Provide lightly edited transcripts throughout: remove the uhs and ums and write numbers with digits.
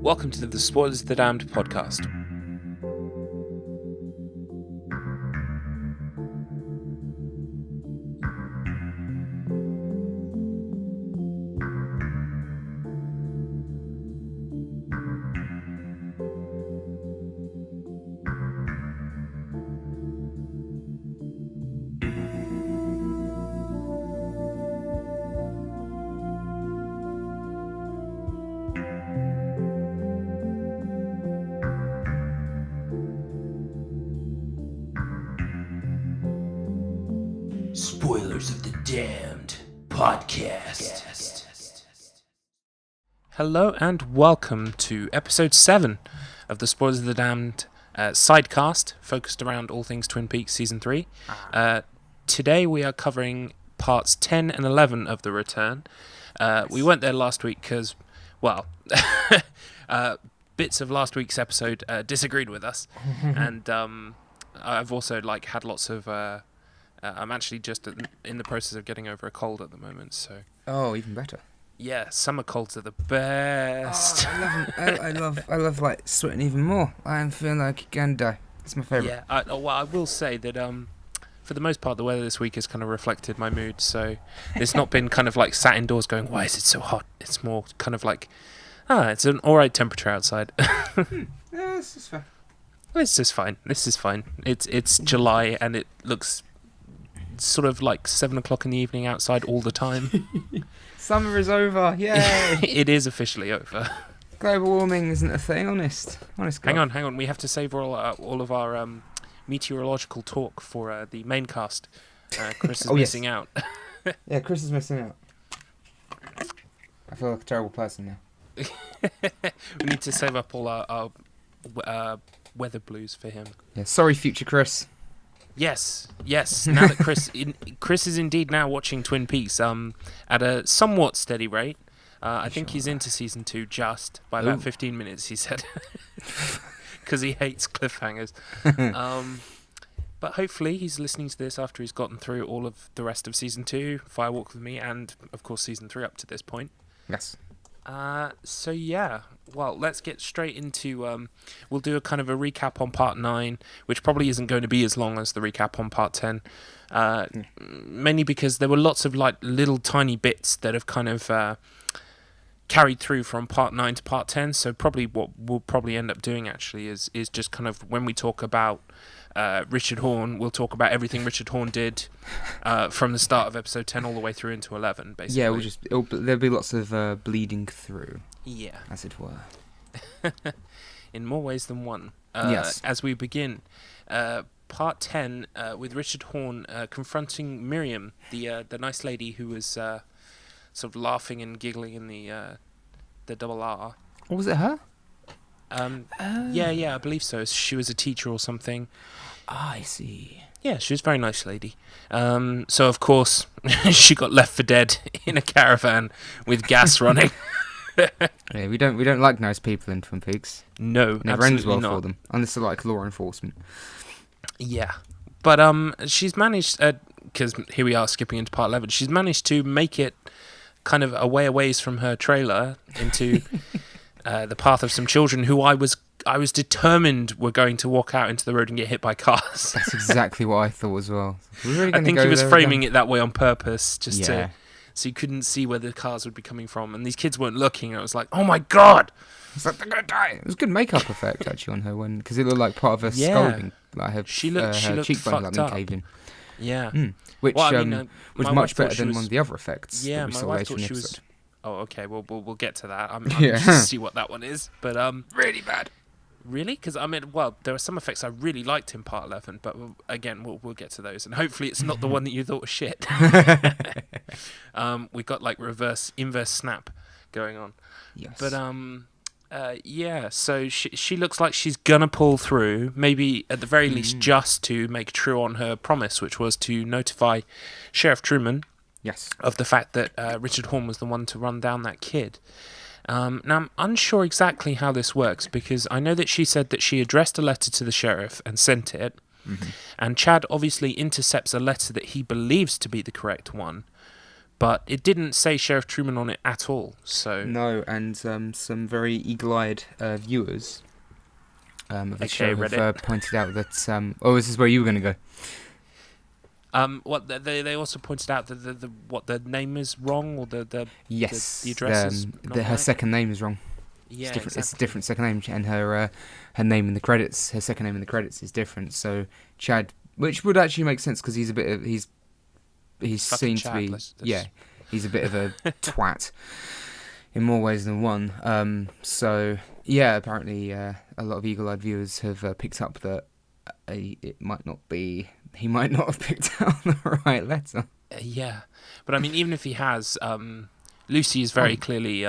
Welcome to the Spoilers of the Damned podcast. Spoilers of the Damned podcast. Hello and welcome to episode 7 of the Spoilers of the Damned sidecast, focused around all things Twin Peaks season 3. Today we are covering parts 10 and 11 of The Return. We went there last week because, well, bits of last week's episode disagreed with us, and I've also had lots of. I'm actually just in the process of getting over a cold at the moment, so. Oh, even better. Yeah, summer colds are the best. Oh, I love like sweating even more. I'm feeling like I'm gonna die. It's my favourite. Yeah, I will say that for the most part, the weather this week has kind of reflected my mood. So it's not been kind of like sat indoors going, "Why is it so hot?" It's more kind of like, it's an all right temperature outside. Yeah, this is fine. It's just fine. This is fine. It's July and it looks sort of like 7 o'clock in the evening outside all the time. Summer is over, yay! It is officially over. Global warming isn't a thing, honest. Hang on. We have to save all of our meteorological talk for the main cast. Chris is missing out. Yeah, Chris is missing out. I feel like a terrible person now. We need to save up all our weather blues for him. Yeah, sorry, future Chris. Yes. Now that Chris is indeed now watching Twin Peaks at a somewhat steady rate. I think he's into season 2 just by about 15 minutes, he said, because he hates cliffhangers. But hopefully he's listening to this after he's gotten through all of the rest of season 2, Firewalk with Me, and of course season 3 up to this point. Yes. So yeah, well, let's get straight into, we'll do a kind of a recap on part 9, which probably isn't going to be as long as the recap on part 10, mainly because there were lots of little tiny bits that have kind of carried through from part 9 to part 10, so probably what we'll probably end up doing actually is just kind of, when we talk about Richard Horne, we'll talk about everything Richard Horne did from the start of episode 10 all the way through into 11, basically. Yeah, there'll be lots of bleeding through. Yeah. As it were. In more ways than one. Yes. As we begin, part 10 with Richard Horne confronting Miriam, the nice lady who was sort of laughing and giggling in the double R. Or was it her? Yeah, I believe so. She was a teacher or something. I see. Yeah, she was a very nice lady. So of course she got left for dead in a caravan with gas running. Yeah, we don't like nice people in Twin Peaks. No, never ends well not. for them, unless they're like law enforcement. Yeah, but she's managed, because here we are skipping into part 11. She's managed to make it kind of a ways from her trailer into the path of some children who I was determined were going to walk out into the road and get hit by cars. That's exactly what I thought as well. Really, I think he was framing it that way on purpose, just so you couldn't see where the cars would be coming from, and these kids weren't looking. And I was like, "Oh my god!" It's like they're gonna die. It was a good makeup effect actually on her because it looked like part of her scalding, like her she looked cheekbones fucked up. caved in. Yeah, which was much better than one of the other effects. Yeah, that we my saw wife later thought in the she was. episode. Oh, okay. Well, we'll get to that. I'm just to see what that one is, but really bad. Really? Because there are some effects I really liked in part 11, but again, we'll get to those, and hopefully it's not the one that you thought was shit. We've got inverse snap going on. Yes. But yeah. So she looks like she's gonna pull through. Maybe at the very least, just to make true on her promise, which was to notify Sheriff Truman. Yes. Of the fact that Richard Horne was the one to run down that kid. Now, I'm unsure exactly how this works, because I know that she said that she addressed a letter to the sheriff and sent it, and Chad obviously intercepts a letter that he believes to be the correct one, but it didn't say Sheriff Truman on it at all. So no, and some very eagle-eyed viewers of the show have pointed out that. This is where you were going to go. What they also pointed out that the name is wrong, or the address is not her right. second name is wrong. Yeah, it's different. exactly. It's a different second name, and her name in the credits, her second name in the credits is different. So Chad, which would actually make sense because he's a bit of he's seen Chad, to be he's a bit of a twat in more ways than one. So yeah, apparently a lot of eagle-eyed viewers have picked up that he might not have picked out the right letter. Yeah, but I mean, even if he has, Lucy is very clearly.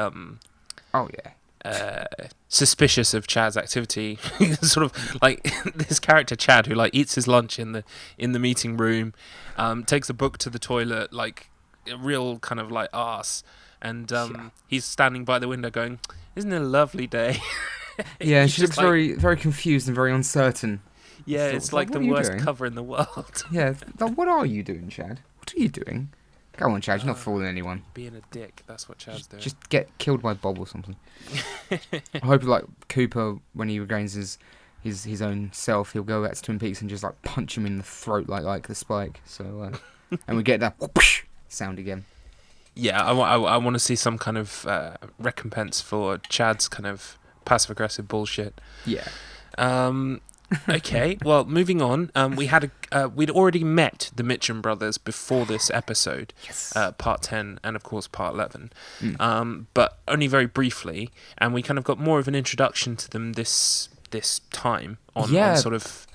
Suspicious of Chad's activity, sort of like this character Chad, who like eats his lunch in the meeting room, takes a book to the toilet, like a real kind of like arse, and he's standing by the window going, "Isn't it a lovely day?" Yeah, she looks very very confused and very uncertain. Yeah, it's like the worst cover in the world. Yeah, what are you doing, Chad? What are you doing? Come on, Chad, you're not fooling anyone. Being a dick, that's what Chad's doing. Just get killed by Bob or something. I hope, like, Cooper, when he regains his own self, he'll go back to Twin Peaks and just, like, punch him in the throat like the Spike. So, and we get that whoosh sound again. Yeah, I want to see some kind of recompense for Chad's kind of passive-aggressive bullshit. Yeah. Okay, well, moving on. We'd already met the Mitchum brothers before this episode, yes. Part 10 and of course Part 11, but only very briefly, and we kind of got more of an introduction to them this time on sort of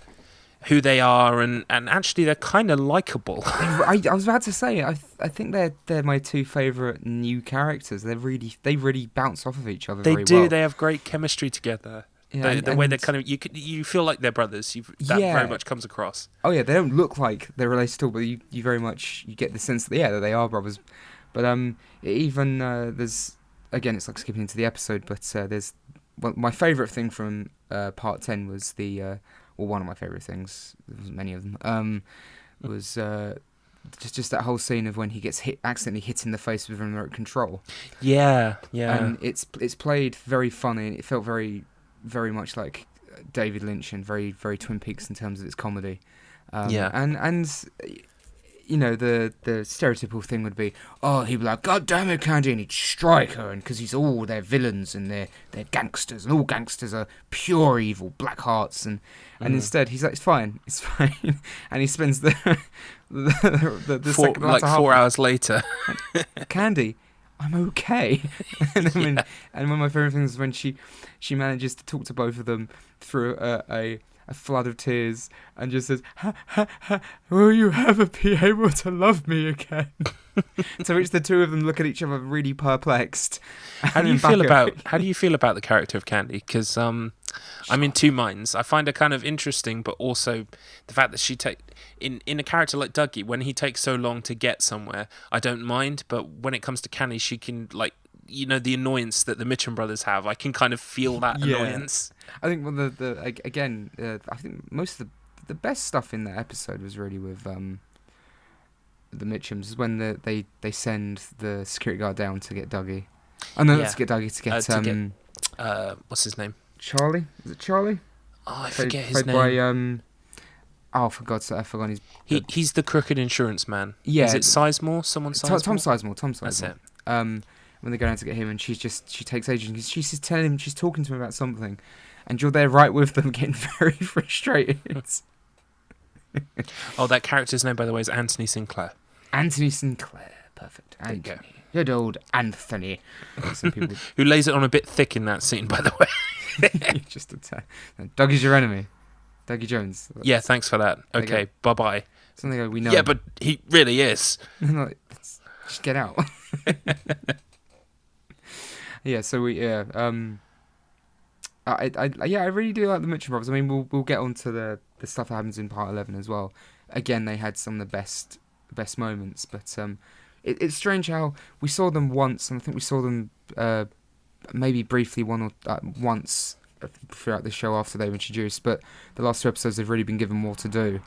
who they are, and actually they're kind of likable. I was about to say, I think they're my two favourite new characters. They really bounce off of each other. They do. Well. They have great chemistry together. Yeah, the way they kind of you feel like they're brothers. That very much comes across. Oh yeah, they don't look like they're related at all, but you very much get the sense that that they are brothers. But there's again, it's like skipping into the episode, but there's my favourite thing from Part 10 was one of my favourite things. There wasn't many of them. Was just that whole scene of when he gets accidentally hit in the face with remote control. Yeah. And it's played very funny. It felt very much like David Lynch and very, very Twin Peaks in terms of its comedy. And you know, the stereotypical thing would be, he'd be like, "God damn it, Candy," and he'd strike her, and because they're villains and they're gangsters, and all gangsters are pure evil, black hearts, and instead he's like, it's fine, and he spends the second 4 hours later, Candy, I'm okay. And then one of my favourite things is when she manages to talk to both of them through a flood of tears and just says, "Will you ever be able to love me again?" To which the two of them look at each other really perplexed. How do you feel about the character of Candy? Because I'm in two minds. I find her kind of interesting, but also the fact that she in a character like Dougie, when he takes so long to get somewhere, I don't mind. But when it comes to Candy, she can, like, you know, the annoyance that the Mitchum brothers have. I can kind of feel that annoyance. I think I think most of the best stuff in that episode was really with the Mitchums. Is when they send the security guard down to get Dougie. Oh no, not to get Dougie, to get what's his name? Charlie? Is it Charlie? Oh, I forget his name. By for God's sake, I forgot his. He's the crooked insurance man. Yeah. Is it Sizemore? Someone Sizemore? Tom Sizemore. That's it. When they go down to get him, and she takes ages because she's telling him, she's talking to him about something, and you're there right with them, getting very frustrated. That character's name, by the way, is Anthony Sinclair. Anthony Sinclair, perfect. There you go. Good old Anthony. Some people who lays it on a bit thick in that scene, by the way. Just a tad. Dougie's your enemy. Dougie Jones. Yeah, thanks for that. Okay, bye-bye. Something like we know. Yeah, but he really is. Just get out. Yeah, so I really do like the Mitchum Brothers. I mean, we'll get onto the stuff that happens in Part 11 as well. Again, they had some of the best moments, but it's strange how we saw them once, and I think we saw them maybe briefly once throughout the show after they were introduced, but the last two episodes they've really been given more to do.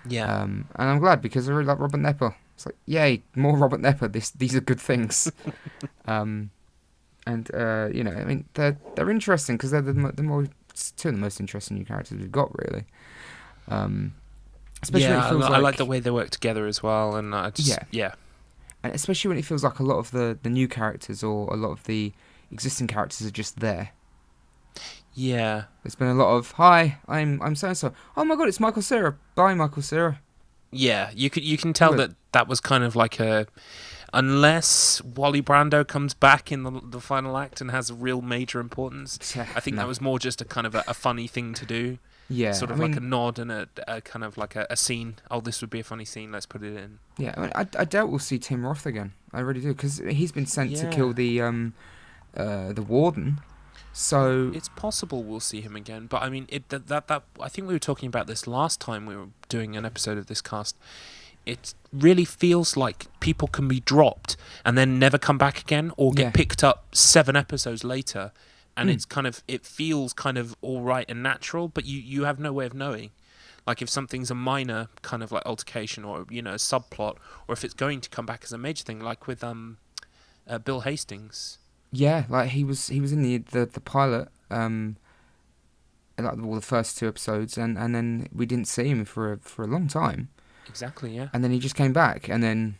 Yeah. And I'm glad, because I really like Robert Nepper. It's like, yay, more Robert Nepper. These are good things. And you know, I mean, they're interesting because they're two of the most interesting new characters we've got, really. Especially when it feels I like the way they work together as well, and and especially when it feels like a lot of the new characters or a lot of the existing characters are just there. Yeah. There's been a lot of, hi, I'm so and so. Oh my god, it's Michael Cera. Bye, Michael Cera. Yeah, you can tell that was kind of like unless Wally Brando comes back in the final act and has a real major importance. I think that was more just a kind of a funny thing to do. Yeah, sort of like a nod and a kind of like a scene. Oh, this would be a funny scene. Let's put it in. Yeah, I mean, I doubt we'll see Tim Roth again. I really do, because he's been sent to kill the warden. So it's possible we'll see him again, but I mean, that I think we were talking about this last time we were doing an episode of this cast. It really feels like people can be dropped and then never come back again, or get picked up 7 episodes later, and it feels kind of all right and natural, but you have no way of knowing. Like if something's a minor kind of like altercation or a subplot, or if it's going to come back as a major thing, like with Bill Hastings. Yeah, like he was in the pilot, like the first 2 episodes, and then we didn't see him for a long time. Exactly, yeah. And then he just came back, and then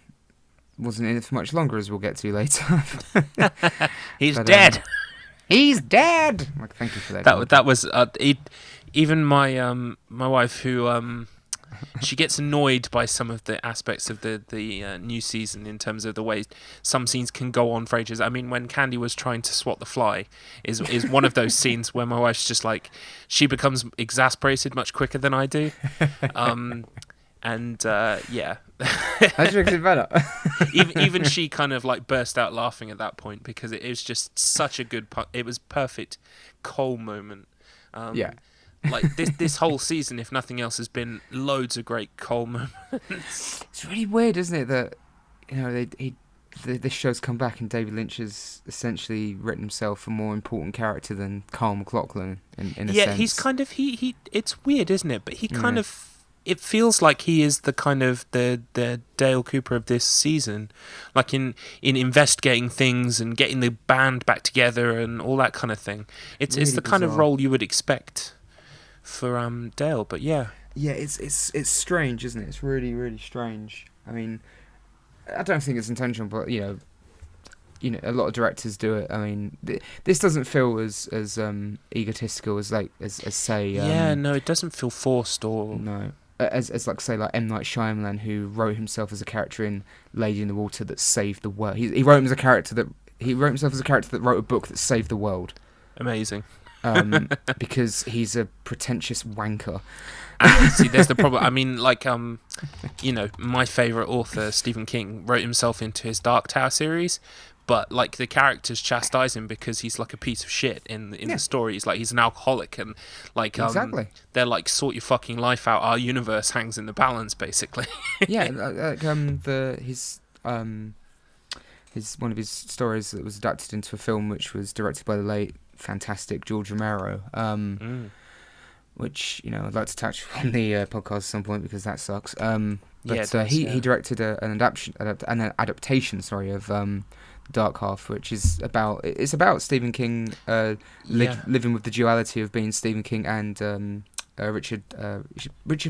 wasn't in it for much longer, as we'll get to later. He's dead. He's dead. Like, thank you for that. That was even my my wife, who she gets annoyed by some of the aspects of the new season in terms of the way some scenes can go on for ages. I mean, when Candy was trying to swat the fly is one of those scenes where my wife's just like, she becomes exasperated much quicker than I do. And yeah, that makes it better. even she kind of like burst out laughing at that point, because it was just such a good it was perfect Cole moment. Yeah. Like this whole season, if nothing else, has been loads of great Cole moments. It's really weird, isn't it, that this show's come back and David Lynch has essentially written himself a more important character than Carl McLachlan in a sense. Yeah, he's kind of he. It's weird, isn't it? But he kind of. It feels like he is the kind of the Dale Cooper of this season, like in investigating things and getting the band back together and all that kind of thing. It's really the kind bizarre. of role you would expect for Dale, but yeah. Yeah, it's strange, isn't it? It's really, really strange. I mean, I don't think it's intentional, but you know, a lot of directors do it. I mean, this doesn't feel as egotistical as say. No, it doesn't feel forced or no. As like say like M. Night Shyamalan, who wrote himself as a character in Lady in the Water that saved the world. He wrote himself as a character that wrote a book that saved the world. Amazing. Because he's a pretentious wanker. See, there's the problem. I mean, like my favourite author, Stephen King, wrote himself into his Dark Tower series, but like the characters chastise him because he's like a piece of shit in the story. He's an alcoholic, and like exactly. They're like, sort your fucking life out. Our universe hangs in the balance, basically. Yeah, like his one of his stories that was adapted into a film, which was directed by the late fantastic George Romero. Which I'd like to touch on the podcast at some point, because that sucks. He directed an adaptation, of Dark Half, which is about Stephen King living with the duality of being Stephen King and Richard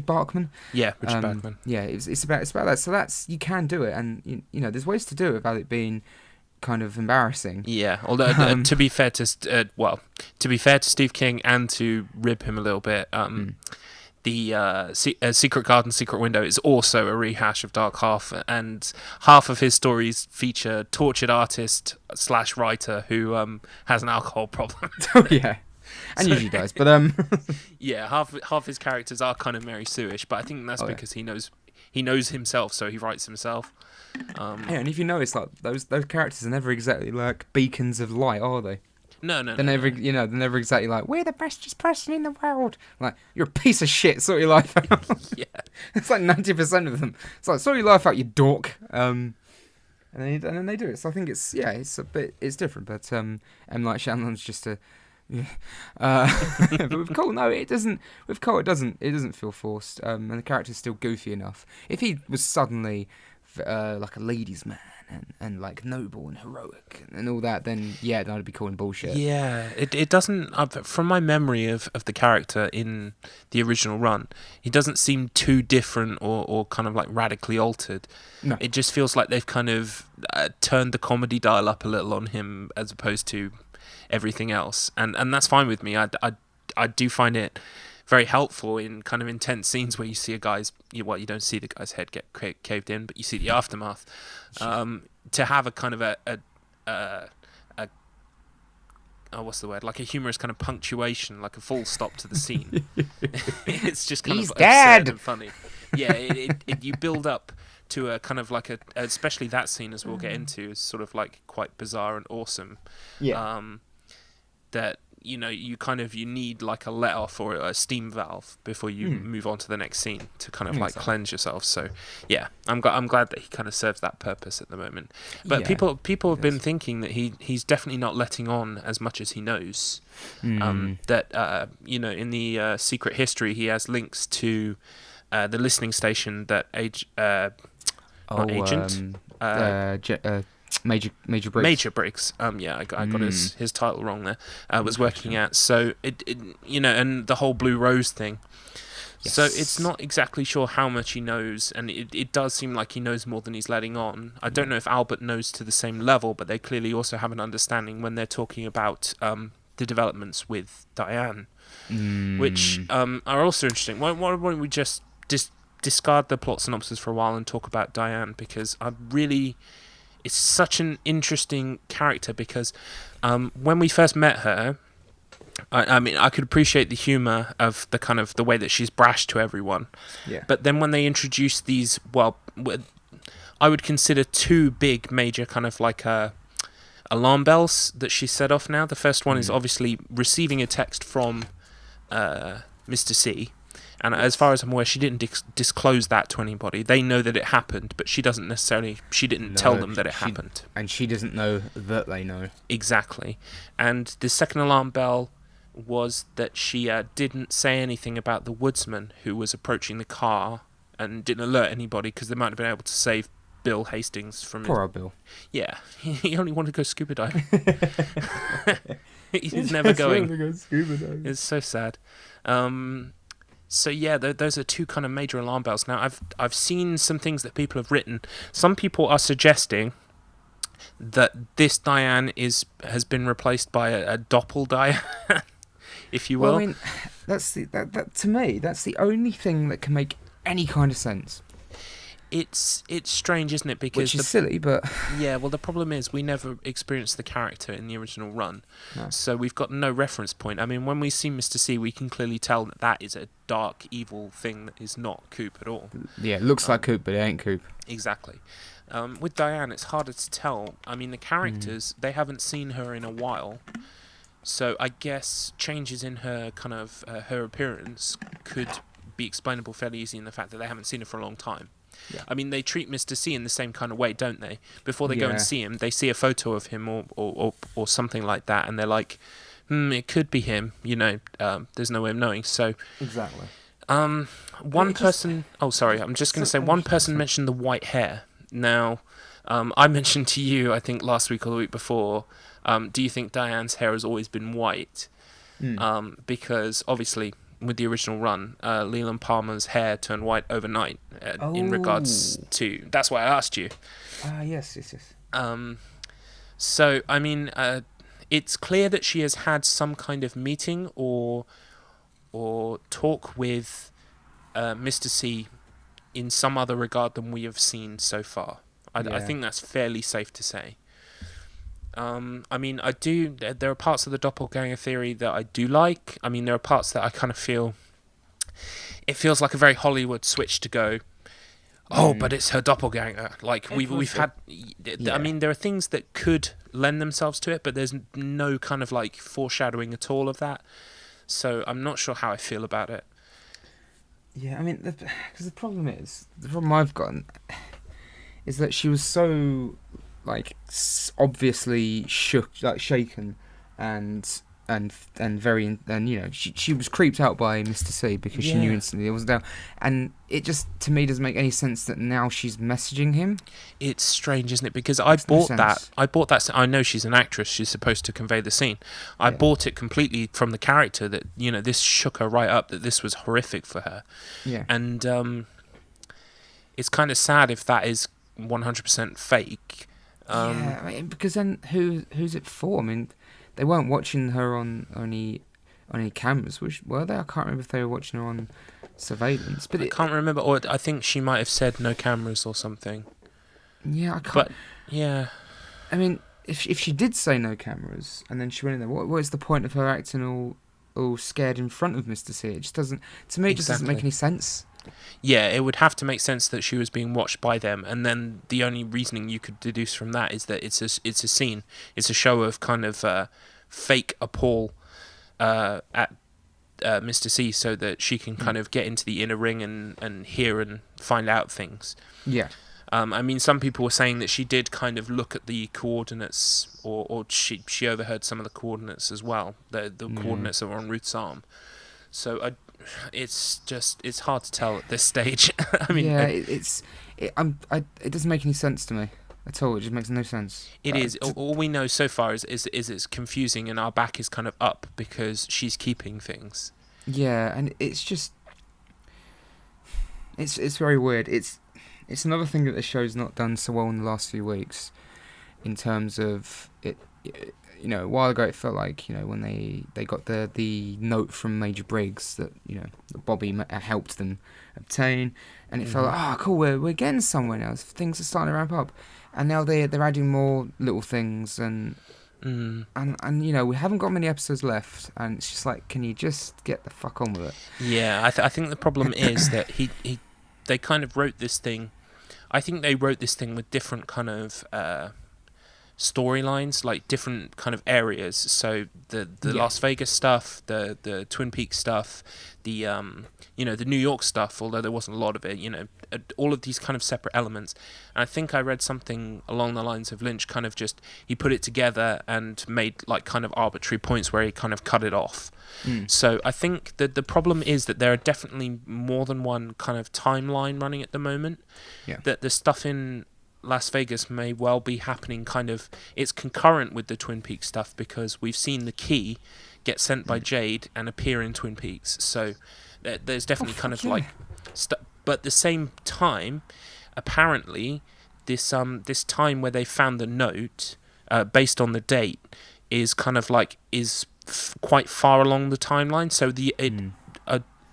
Bachman. Yeah, Richard Bachman. Yeah, it's about that. So that's, you can do it, and there's ways to do it without it being kind of embarrassing. Yeah, although to be fair to Steve King, and to rib him a little bit, the Secret Garden, Secret Window is also a rehash of Dark Half, and half of his stories feature tortured artist / writer who has an alcohol problem. Oh yeah, and usually does, but yeah, half his characters are kind of Mary Sue-ish, but I think that's because he knows himself, so he writes himself. And if you notice, like those characters are never exactly like beacons of light, are they? No. They're never exactly like, we're the bestest person in the world. Like, you're a piece of shit. Sort your life out. Yeah, it's like 90% of them. It's like, sort your life out, you dork. And then they do it. So I think it's different. But M. Night Shyamalan's just a. Yeah. But with Cole, no, it doesn't. With Cole, it doesn't feel forced. And the character's still goofy enough. If he was suddenly like a ladies' man and like noble and heroic and all that, then yeah, that'd be calling bullshit. Yeah, it doesn't. From my memory of the character in the original run, he doesn't seem too different or kind of like radically altered. No. It just feels like they've kind of turned the comedy dial up a little on him as opposed to everything else, and that's fine with me. I do find it very helpful in kind of intense scenes where you see a guy's, you don't see the guy's head get caved in, but you see the aftermath. To have a kind of a what's the word? Like a humorous kind of punctuation, like a full stop to the scene. It's just kind He's of dead. absurd and funny. Yeah, you build up to a kind of like especially that scene, as we'll get into, is sort of like quite bizarre and awesome. Yeah. That you need like a let off or a steam valve before you move on to the next scene to kind of like cleanse yourself. So yeah, I'm glad that he kind of serves that purpose at the moment. But people have been thinking that he's definitely not letting on as much as he knows. That in the secret history he has links to the listening station that Major Briggs. Major Briggs. I got his title wrong there. Was working at. So it and the whole Blue Rose thing. Yes. So it's not exactly sure how much he knows, and it does seem like he knows more than he's letting on. I don't know if Albert knows to the same level, but they clearly also have an understanding when they're talking about the developments with Diane, which are also interesting. Why don't we just discard the plot synopsis for a while and talk about Diane, because it's such an interesting character, because when we first met her, I mean, I could appreciate the humour of the kind of the way that she's brash to everyone. Yeah. But then when they introduced these, I would consider two big major kind of like alarm bells that she set off now. The first one is obviously receiving a text from Mr. C. And as far as I'm aware, she didn't disclose that to anybody. They know that it happened, but she didn't tell them that it happened. And she doesn't know that they know. Exactly. And the second alarm bell was that she didn't say anything about the woodsman who was approaching the car and didn't alert anybody, because they might have been able to save Bill Hastings from Poor old Bill. Yeah. He only wanted to go scuba diving. He's never going. Go scuba diving. It's so sad. So yeah, those are two kind of major alarm bells. Now, I've seen some things that people have written. Some people are suggesting that this Diane has been replaced by a doppel Diane, if you will. Well, I mean, that to me, that's the only thing that can make any kind of sense. It's strange, isn't it? Because which is silly, but yeah. Well, the problem is we never experienced the character in the original run, so we've got no reference point. I mean, when we see Mr. C, we can clearly tell that is a dark, evil thing that is not Coop at all. Yeah, it looks like Coop, but it ain't Coop. Exactly. With Diane, it's harder to tell. I mean, the characters, they haven't seen her in a while, so I guess changes in her kind of her appearance could be explainable fairly easy in the fact that they haven't seen her for a long time. Yeah. I mean, they treat Mr. C in the same kind of way, don't they? Before they go and see him, they see a photo of him or something like that, and they're like, it could be him, there's no way of knowing. So exactly. One person mentioned the white hair. Now, I mentioned to you, I think last week or the week before, do you think Diane's hair has always been white? Because obviously, with the original run, Leland Palmer's hair turned white overnight in regards to... That's why I asked you. Yes. So, I mean, it's clear that she has had some kind of meeting or talk with Mr. C in some other regard than we have seen so far. I think that's fairly safe to say. I mean, there are parts of the doppelganger theory that I do like. I mean, there are parts that I kind of feel... It feels like a very Hollywood switch to go, but it's her doppelganger. Like, we've had... I mean, there are things that could lend themselves to it, but there's no kind of, like, foreshadowing at all of that. So I'm not sure how I feel about it. Yeah, I mean, because the problem I've gotten is that she was so... like obviously shaken and and very, and you know, she was creeped out by Mr. C because she knew instantly it wasn't down, and it just, to me, doesn't make any sense that now she's messaging him. It's strange, isn't it? Because I bought that. I know she's an actress; she's supposed to convey the scene. I bought it completely from the character, that, you know, this shook her right up, that this was horrific for her. Yeah, and it's kind of sad if that is 100% fake. I mean, because then who's it for? I mean, they weren't watching her on any cameras, were they? I can't remember if they were watching her on surveillance. But I can't remember, or I think she might have said no cameras or something. Yeah, I can't. But yeah, I mean, if she did say no cameras and then she went in there, what is the point of her acting all scared in front of Mr. C? It just doesn't. To me, it just doesn't make any sense. Yeah, it would have to make sense that she was being watched by them, and then the only reasoning you could deduce from that is that it's a scene, it's a show of kind of fake appall at Mr. C, so that she can kind of get into the inner ring and hear and find out things. Yeah. I mean, some people were saying that she did kind of look at the coordinates, or she overheard some of the coordinates as well, the coordinates that were on Ruth's arm. So it's hard to tell at this stage. I mean, it doesn't make any sense to me at all. It just makes no sense. It is. All we know so far is it's confusing, and our back is kind of up because she's keeping things. Yeah, and it's just it's very weird. It's another thing that the show's not done so well in the last few weeks, in terms of it. You know, a while ago it felt like, you know, when they got the note from Major Briggs that, you know, that Bobby helped them obtain, and it felt like, oh, cool, we're getting somewhere now. Things are starting to ramp up, and now they're adding more little things, and you know, we haven't got many episodes left, and it's just like, can you just get the fuck on with it? Yeah, I think the problem is that they kind of wrote this thing. I think they wrote this thing with different kind of storylines, like different kind of areas. So the Las Vegas stuff, the Twin Peaks stuff, the you know, the New York stuff, although there wasn't a lot of it, you know, all of these kind of separate elements. And I think I read something along the lines of Lynch kind of just, he put it together and made like kind of arbitrary points where he kind of cut it off. So I think that the problem is that there are definitely more than one kind of timeline running at the moment. That the stuff in Las Vegas may well be happening kind of, it's concurrent with the Twin Peaks stuff, because we've seen the key get sent by Jade and appear in Twin Peaks. So there's definitely like but at the same time, apparently this time where they found the note, based on the date, is kind of like quite far along the timeline. So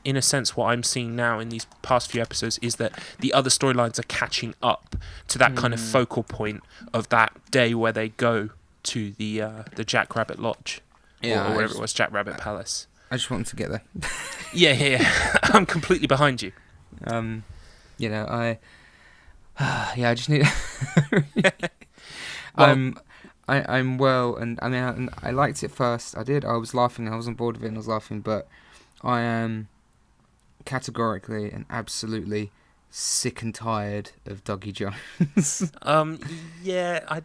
in a sense, what I'm seeing now in these past few episodes is that the other storylines are catching up to that kind of focal point of that day where they go to the Jackrabbit Lodge, or whatever it was, Jackrabbit Palace. I just want to get there. Yeah. I'm completely behind you. You know, I just need. Well, I'm well, and I mean, I liked it first. I did. I was laughing. I wasn't bored of it, and I was laughing. But I am categorically and absolutely sick and tired of Dougie Jones. Yeah,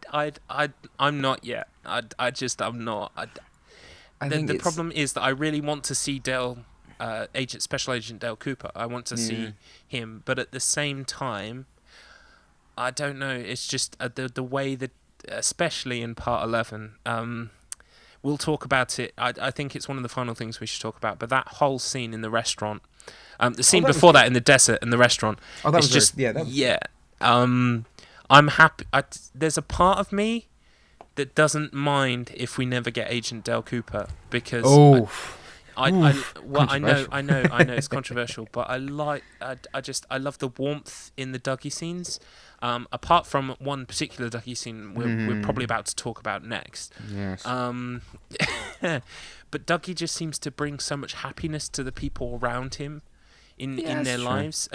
I'm not yet. I'm not. The problem is that I really want to see Special Agent Dale Cooper. I want to see him, but at the same time, I don't know. It's just the way that, especially in part 11, we'll talk about it. I think it's one of the final things we should talk about. But that whole scene in the restaurant, the scene before that in the desert and the restaurant, that was I'm happy. There's a part of me that doesn't mind if we never get Agent Dale Cooper, because I know it's controversial, but I love the warmth in the Dougie scenes. Apart from one particular Dougie scene we're probably about to talk about next. Yes. But Dougie just seems to bring so much happiness to the people around him in their lives.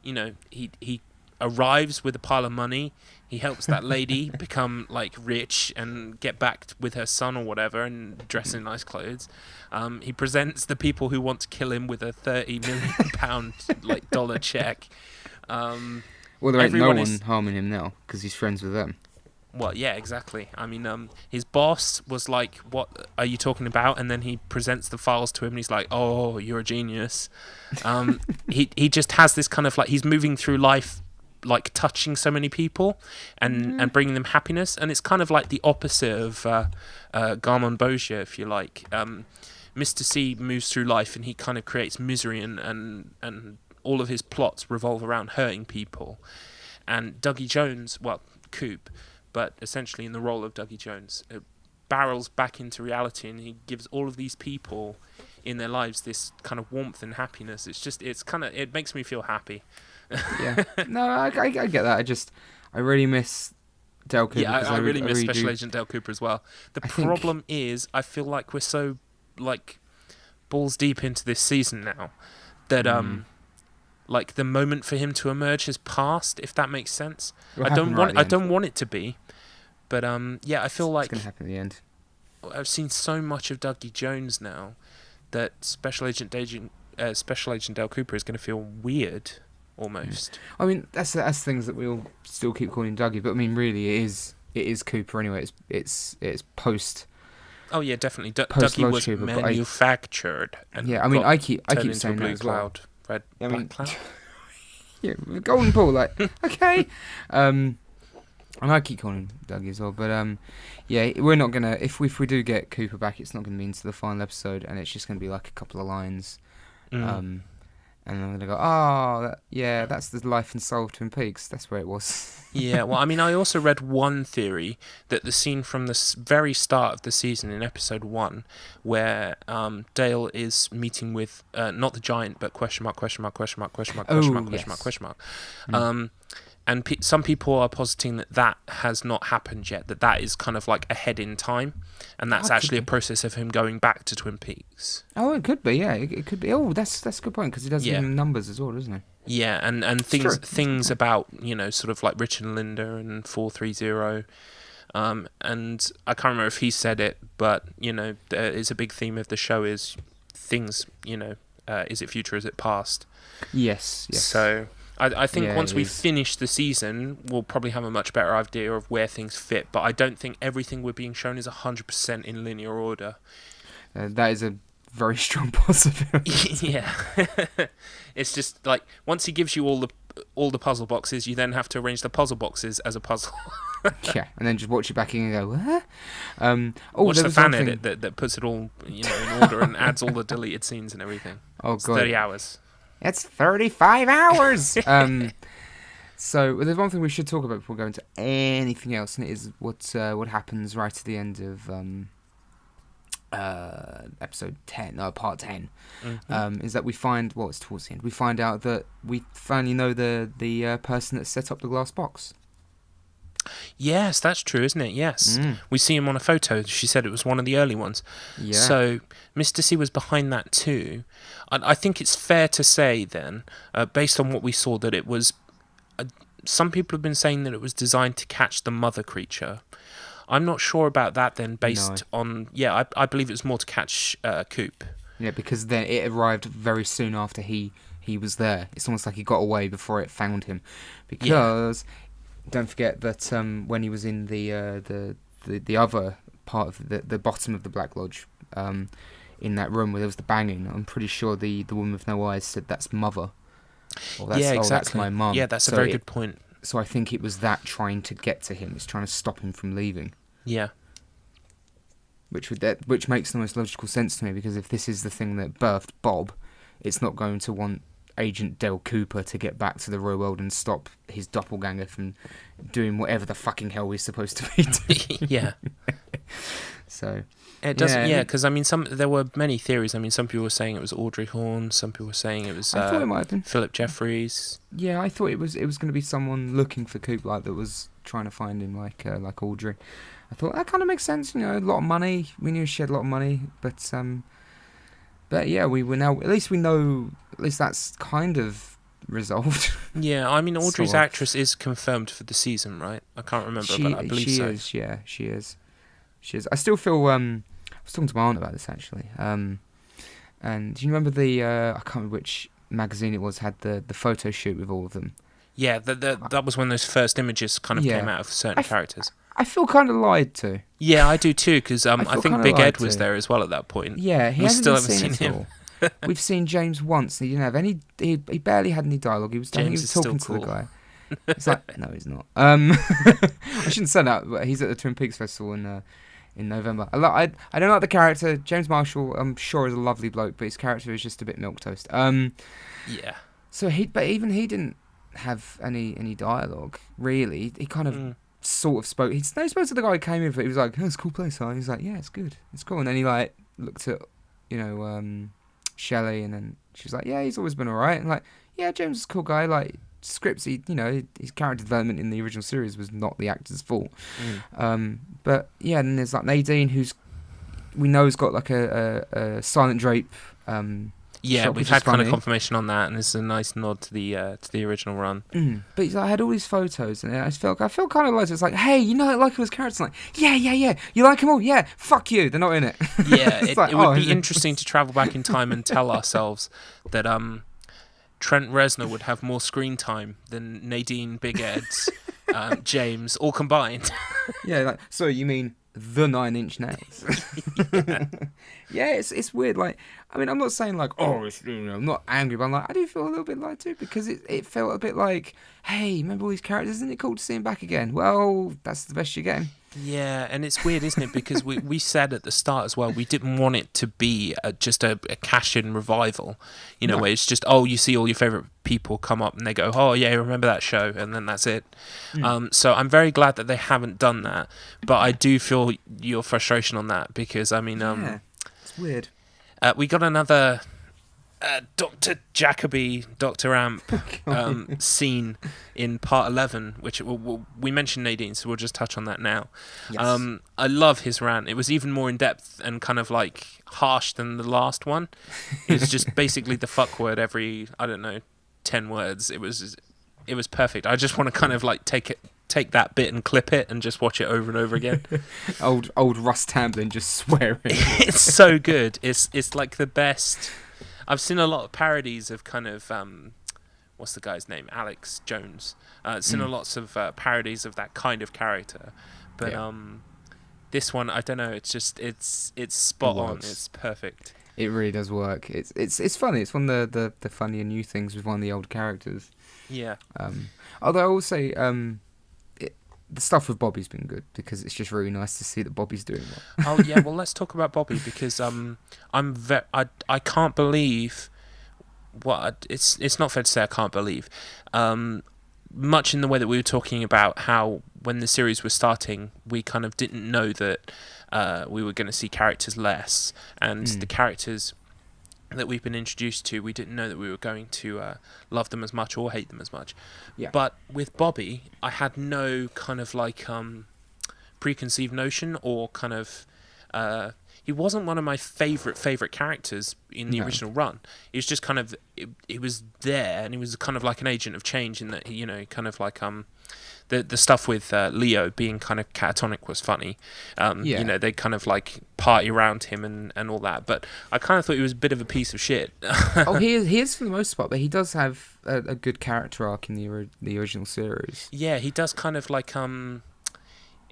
You know, he arrives with a pile of money. He helps that lady become like rich and get back with her son or whatever, and dress in nice clothes. He presents the people who want to kill him with a £30 million like dollar check. Well, there ain't no one harming him now because he's friends with them. Well, yeah, exactly. I mean, his boss was like, "What are you talking about?" And then he presents the files to him, and he's like, "Oh, you're a genius." He just has this kind of like he's moving through life, like touching so many people, and bringing them happiness, and it's kind of like the opposite of Garmon Bozier, if you like. Mr. C moves through life, and he kind of creates misery, and all of his plots revolve around hurting people. And Dougie Jones, well, Coop, but essentially in the role of Dougie Jones, barrels back into reality, and he gives all of these people in their lives this kind of warmth and happiness. It makes me feel happy. Yeah. No, I get that. I really miss Dale Cooper. Yeah, I really miss Special Agent Dale Cooper as well. The problem is, I feel like we're so like balls deep into this season now that like the moment for him to emerge has passed, if that makes sense. I don't want it to be, but yeah, I feel like it's gonna happen in the end. I've seen so much of Dougie Jones now that Special Agent Dale Cooper is going to feel weird almost. I mean, that's things that we'll still keep calling Dougie, but I mean, really, it is Cooper anyway. It's post. Oh yeah, definitely. Dougie was Cooper, manufactured. Yeah, I mean, I keep saying that as well. Red, I mean, cloud. Yeah, golden pool, like okay. And I keep calling him Dougie as well, but yeah, we're not gonna. If we do get Cooper back, it's not gonna be into the final episode, and it's just gonna be like a couple of lines. And I'm gonna go, that's the life and soul of Twin Peaks. That's where it was. Yeah, well, I mean, I also read one theory that the scene from the very start of the season in episode 1, where Dale is meeting with not the giant, but question mark. And some people are positing that has not happened yet, that is kind of like ahead in time, and that's actually a process of him going back to Twin Peaks. Oh, it could be, yeah. It could be. Oh, that's a good point, because he does give him numbers as well, doesn't he? Yeah, and things about, sort of like Rich and Linda and 430. And I can't remember if he said it, but, there is a big theme of the show is things, is it future, is it past? Yes. So I think once we finish the season, we'll probably have a much better idea of where things fit, but I don't think everything we're being shown is 100% in linear order. That is a very strong possibility. Yeah. It's just like once he gives you all the puzzle boxes, you then have to arrange the puzzle boxes as a puzzle. Yeah, and then just watch it back in and go, what? Watch the fan edit that puts it all in order and adds all the deleted scenes and everything. Oh, it's God. 30 hours. It's 35 hours! So there's one thing we should talk about before going to anything else, and it is what happens right at the end of episode 10, part 10. Is that we find, it's towards the end, we find out that we finally know the person that set up the glass box. Yes, that's true, isn't it? Yes. We see him on a photo. She said it was one of the early ones. Yeah. So Mr. C was behind that too. I think it's fair to say then, based on what we saw, that it was... some people have been saying that it was designed to catch the mother creature. I'm not sure about that then, based on... Yeah, I believe it was more to catch Coop. Yeah, because then it arrived very soon after he was there. It's almost like he got away before it found him. Because... Yeah. Don't forget that when he was in the other part of the bottom of the Black Lodge, in that room where there was the banging, I'm pretty sure the woman with no eyes said that's mother. Yeah, exactly. That's my mum. Yeah, that's a very good point. So I think it was that trying to get to him. It's trying to stop him from leaving. Yeah. Which makes the most logical sense to me, because if this is the thing that birthed Bob, it's not going to want Agent Dale Cooper to get back to the real world and stop his doppelganger from doing whatever the fucking hell he's supposed to be doing. Yeah. So it doesn't. Yeah, because I mean, there were many theories. I mean, some people were saying it was Audrey Horne. Some people were saying it was. I thought it might have been Philip Jeffries. Yeah, I thought it was going to be someone looking for Coop, like that was trying to find him, like Audrey. I thought that kind of makes sense. A lot of money. We knew she had a lot of money, but yeah, we were now. At least we know. At least that's kind of resolved. Yeah, I mean, Audrey's actress is confirmed for the season, right? I can't remember, but I believe so. Is, yeah, she is. She is. I still feel. I was talking to my aunt about this actually. And do you remember I can't remember which magazine it was, had the photo shoot with all of them. Yeah, that was when those first images kind of came out of certain characters. I feel kind of lied to. Yeah, I do too, because I feel think kinda Big lied Ed was to. there as well at that point. Yeah, he We hasn't still been haven't seen seen at him. all. We've seen James once. He didn't have any. He barely had any dialogue. I think he James was is still talking to the cool. guy. It's like, no, he's not. I shouldn't say that, but he's at the Twin Peaks Festival in November. I don't like the character. James Marshall, I'm sure, is a lovely bloke, but his character is just a bit milquetoast. Yeah. So but even he didn't have any dialogue really. He kind of sort of spoke. He spoke to the guy who came in, but he was like, "Oh, it's a cool place." Huh? He's like, "Yeah, it's good, it's cool." And then he like looked at Shelley, and then she was like, "Yeah, he's always been alright." And like, "Yeah, James is a cool guy." Like scripts, his character development in the original series was not the actor's fault. But yeah, then there's like Nadine, who's we know has got like a silent drape. Yeah, shot, we've which had is kind of funny. confirmation on that, and it's a nice nod to the original run. But he's like, I had all these photos, and I feel kind of like it's like, hey, I like his characters. Like, yeah, you like them all, yeah, fuck you, they're not in it. Yeah, It's it would be interesting to travel back in time and tell ourselves that Trent Reznor would have more screen time than Nadine, Big Ed's, James, all combined. Yeah, like, so you mean the 9-inch nails? Yeah, it's weird. Like, I mean, I'm not saying like, I'm not angry, but I'm like, I do feel a little bit lied to, because it felt a bit like, hey, remember all these characters? Isn't it cool to see them back again? Well, that's the best you're getting. Yeah, and it's weird, isn't it? Because we said at the start as well, we didn't want it to be just a cash-in revival, No. where it's just, you see all your favourite people come up and they go, oh yeah, remember that show, and then that's it. So I'm very glad that they haven't done that, but I do feel your frustration on that, because, I mean... yeah, it's weird. We got another Dr. Jacoby, Dr. Amp scene in part 11, which we mentioned Nadine, so we'll just touch on that now. Yes. I love his rant. It was even more in depth and kind of like harsh than the last one. It was just basically the fuck word every, 10 words. It was perfect. I just want to kind of like take that bit and clip it and just watch it over and over again. old Russ Tamblyn just swearing. It's so good. It's like the best. I've seen a lot of parodies of kind of what's the guy's name? Alex Jones. Seen lots of parodies of that kind of character, but this one, I don't know. It's just it's spot on. It's perfect. It really does work. It's funny. It's one of the funnier new things with one of the old characters. Yeah. Although I will say, the stuff with Bobby's been good, because it's just really nice to see that Bobby's doing well. Oh yeah. Well, let's talk about Bobby, because I can't believe it's not fair to say I can't believe. Much in the way that we were talking about how when the series was starting, we kind of didn't know that we were going to see characters less, and the characters that we've been introduced to, we didn't know that we were going to love them as much or hate them as much. Yeah. But with Bobby, I had no kind of like preconceived notion, or kind of he wasn't one of my favorite characters in the original run. He was just kind of he was there, and he was kind of like an agent of change in that, kind of like the stuff with Leo being kind of catatonic was funny. They kind of like party around him and all that. But I kind of thought he was a bit of a piece of shit. He is for the most part, but he does have a good character arc in the original series. Yeah, he does kind of like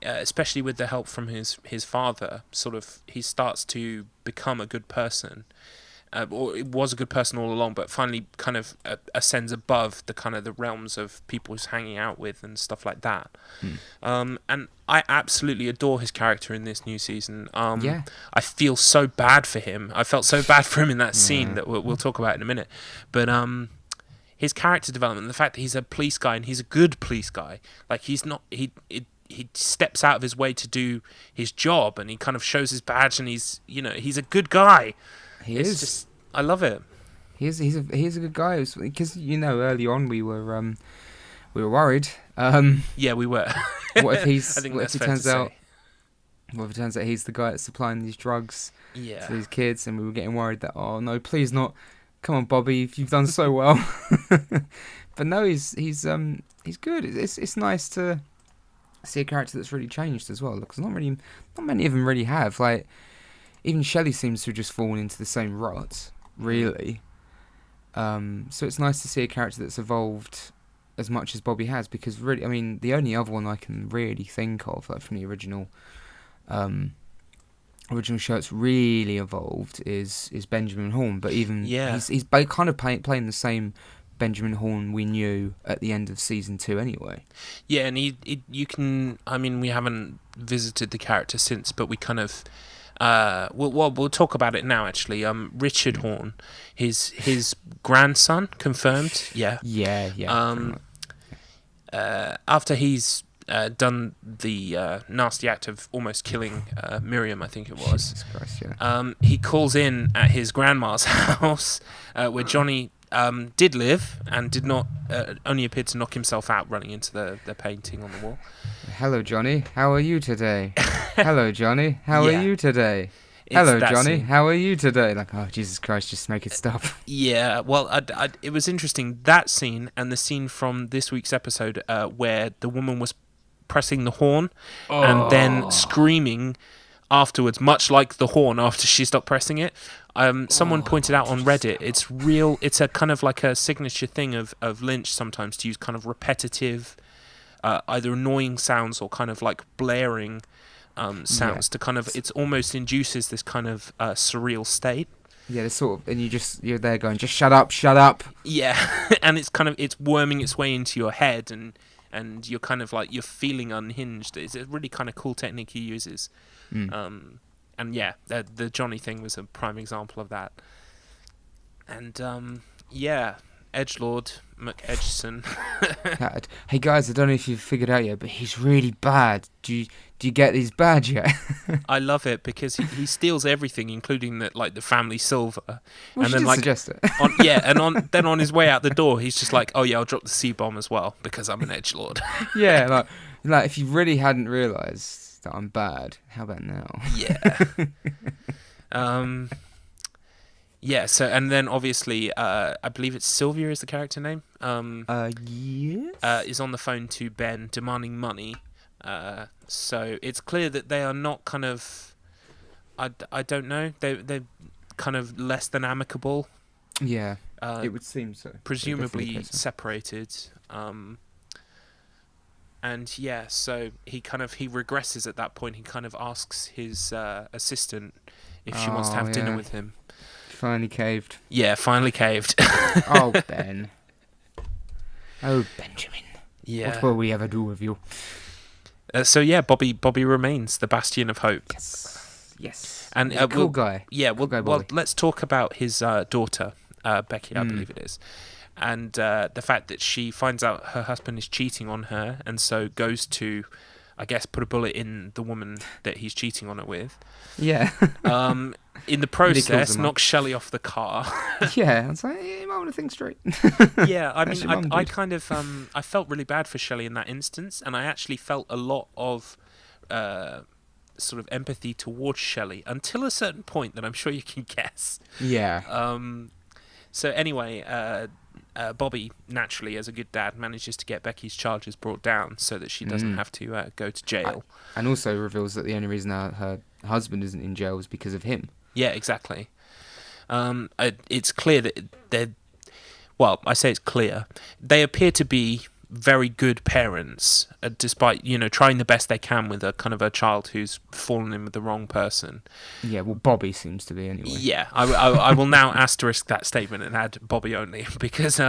especially with the help from his father. Sort of, he starts to become a good person. Or it was a good person all along, but finally kind of ascends above the kind of the realms of people he's hanging out with and stuff like that. And I absolutely adore his character in this new season. I feel so bad for him. I felt so bad for him in that scene that we'll talk about in a minute. But his character development, the fact that he's a police guy and he's a good police guy, like he's not he steps out of his way to do his job, and he kind of shows his badge, and he's a good guy. He is. Just, I love it. He's a good guy, because early on we were worried. Yeah, we were. What if I think it turns out he's the guy that's supplying these drugs to these kids, and we were getting worried that, oh no, please not. Come on, Bobby, you've done so well. But no, he's good. It's nice to see a character that's really changed as well, because not many of them really have. Like, even Shelley seems to have just fallen into the same rut, really. So it's nice to see a character that's evolved as much as Bobby has, because really, I mean, the only other one I can really think of, like from the original show that's really evolved is Benjamin Horne. But even he's kind of playing the same Benjamin Horne we knew at the end of season 2 anyway. Yeah, and you can. I mean, we haven't visited the character since, but we kind of. We'll talk about it now. Actually, Richard Horne, his grandson, confirmed. Yeah. After he's done the nasty act of almost killing Miriam, I think it was. Jesus Christ, yeah. He calls in at his grandma's house, where Johnny did live and did not only appeared to knock himself out running into the painting on the wall. Hello, Johnny. How are you today? Hello, Johnny. How are you today? Hello, Johnny. Scene. How are you today? Like, oh, Jesus Christ, just make it stop. Yeah, well, it was interesting, that scene and the scene from this week's episode where the woman was pressing the horn and then screaming afterwards, much like the horn after she stopped pressing it. Someone pointed out on Reddit, it's a kind of like a signature thing of Lynch sometimes to use kind of repetitive, either annoying sounds or kind of like blaring sounds to kind of, it almost induces this kind of surreal state. Yeah, there's sort of, and you're there going, just shut up. Yeah, and it's worming its way into your head, and you're kind of like, you're feeling unhinged. It's a really kind of cool technique he uses. And yeah, the Johnny thing was a prime example of that. And Edgelord McEdgeson. Hey guys, I don't know if you've figured out yet, but he's really bad. Do you get his badge yet? I love it because he steals everything, including the family silver. Well, and then suggest it. Then on his way out the door, he's just like, oh yeah, I'll drop the C-bomb as well because I'm an edgelord. Yeah, like if you really hadn't realised that I'm bad, how about now? Yeah. Yeah, so, and then obviously, I believe it's Sylvia is the character name. Yes. Is on the phone to Ben demanding money. So it's clear that they are not kind of, I don't know, they're kind of less than amicable. Yeah, it would seem so. Presumably separated. And yeah, so he regresses at that point. He kind of asks his assistant if she wants to have dinner with him. Finally caved. Yeah, finally caved. Oh, Ben. Oh, Benjamin. Yeah. What will we ever do with you? So yeah, Bobby remains the bastion of hope. Yes. And cool guy. Yeah. Cool guy, well, let's talk about his daughter, Becky, I believe it is, and the fact that she finds out her husband is cheating on her, and so goes to, I guess, put a bullet in the woman that he's cheating on her with. Yeah. In the process, knocks Shelley off the car. Yeah, it's like, you might want to think straight. Yeah, I mean, I kind of, I felt really bad for Shelley in that instance, and I actually felt a lot of sort of empathy towards Shelley until a certain point that I'm sure you can guess. Yeah. So anyway, Bobby, naturally, as a good dad, manages to get Becky's charges brought down so that she doesn't have to go to jail. And also reveals that the only reason her husband isn't in jail is because of him. Yeah, exactly. It's clear that they're... Well, I say it's clear. They appear to be very good parents, despite, trying the best they can with a kind of a child who's fallen in with the wrong person. Yeah, well, Bobby seems to be anyway. Yeah, I will now asterisk that statement and add Bobby only, because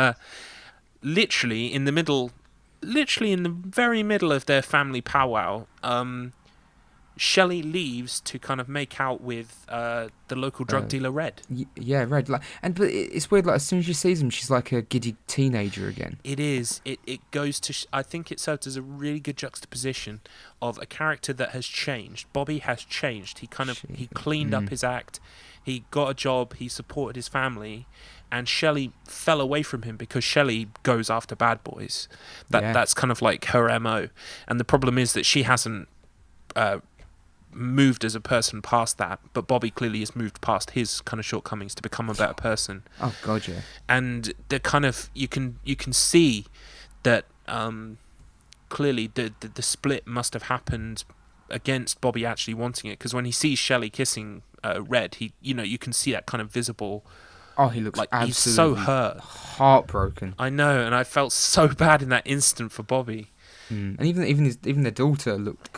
literally in the very middle of their family powwow, Shelley leaves to kind of make out with the local drug dealer, Red. Yeah, Red. But it's weird. Like, as soon as she sees him, she's like a giddy teenager again. It is. It goes to. I think it serves as a really good juxtaposition of a character that has changed. Bobby has changed. He cleaned up his act. He got a job. He supported his family, and Shelley fell away from him because Shelley goes after bad boys. That's kind of like her MO. And the problem is that she hasn't moved as a person past that, but Bobby clearly has moved past his kind of shortcomings to become a better person. Oh god, yeah. And the kind of you can see that clearly the split must have happened against Bobby actually wanting it, because when he sees Shelley kissing Red, you can see that kind of visible Oh, he looks Like, he's so absolutely hurt. heartbroken. I know, and I felt so bad in that instant for Bobby. And even the daughter looked.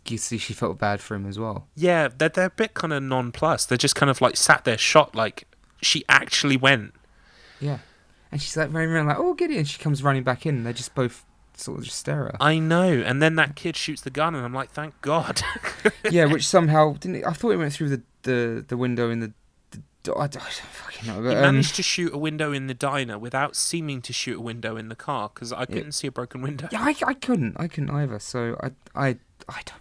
You see, she felt bad for him as well. Yeah, they're a bit kind of nonplussed. They're just kind of like sat there, shocked. Like, she actually went. Yeah, and she's like running around like, "Oh, Gideon!" She comes running back in. And they just both sort of just stare at her. I know, and then that kid shoots the gun, and I'm like, thank God. Yeah, which somehow didn't. I thought it went through the window in the. I don't fucking know. But, He managed to shoot a window in the diner without seeming to shoot a window in the car, because I couldn't see a broken window. Yeah, I couldn't either. So I don't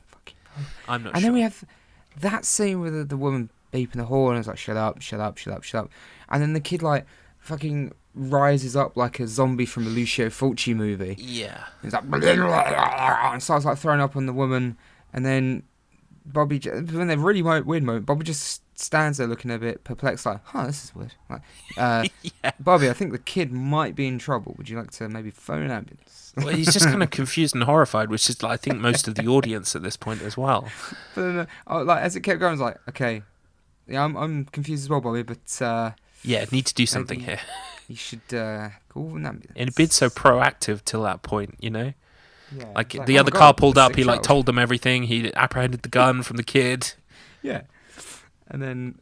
fucking know. I'm not And sure. then we have that scene with the woman beeping the horn, and it's like, shut up, shut up, shut up, shut up. And then the kid like fucking rises up like a zombie from a Lucio Fulci movie. Yeah. He's like, and starts like throwing up on the woman, and then Bobby, when they're really weird moment, Bobby just stands there looking a bit perplexed, like, "Huh, this is weird." Like, Yeah. Bobby, I think the kid might be in trouble. Would you like to maybe phone an ambulance? Well, he's just kind of confused and horrified, which is, like, I think, most of the audience at this point as well. But then, like as it kept going, I was like, okay, yeah, I'm confused as well, Bobby, but Yeah, need to do something maybe here. you should call an ambulance. And he'd been so proactive till that point, you know? Yeah, Like, it's the oh other my car God, pulled the up, he, sick like, child. told them everything. He apprehended the gun from the kid. Yeah, and then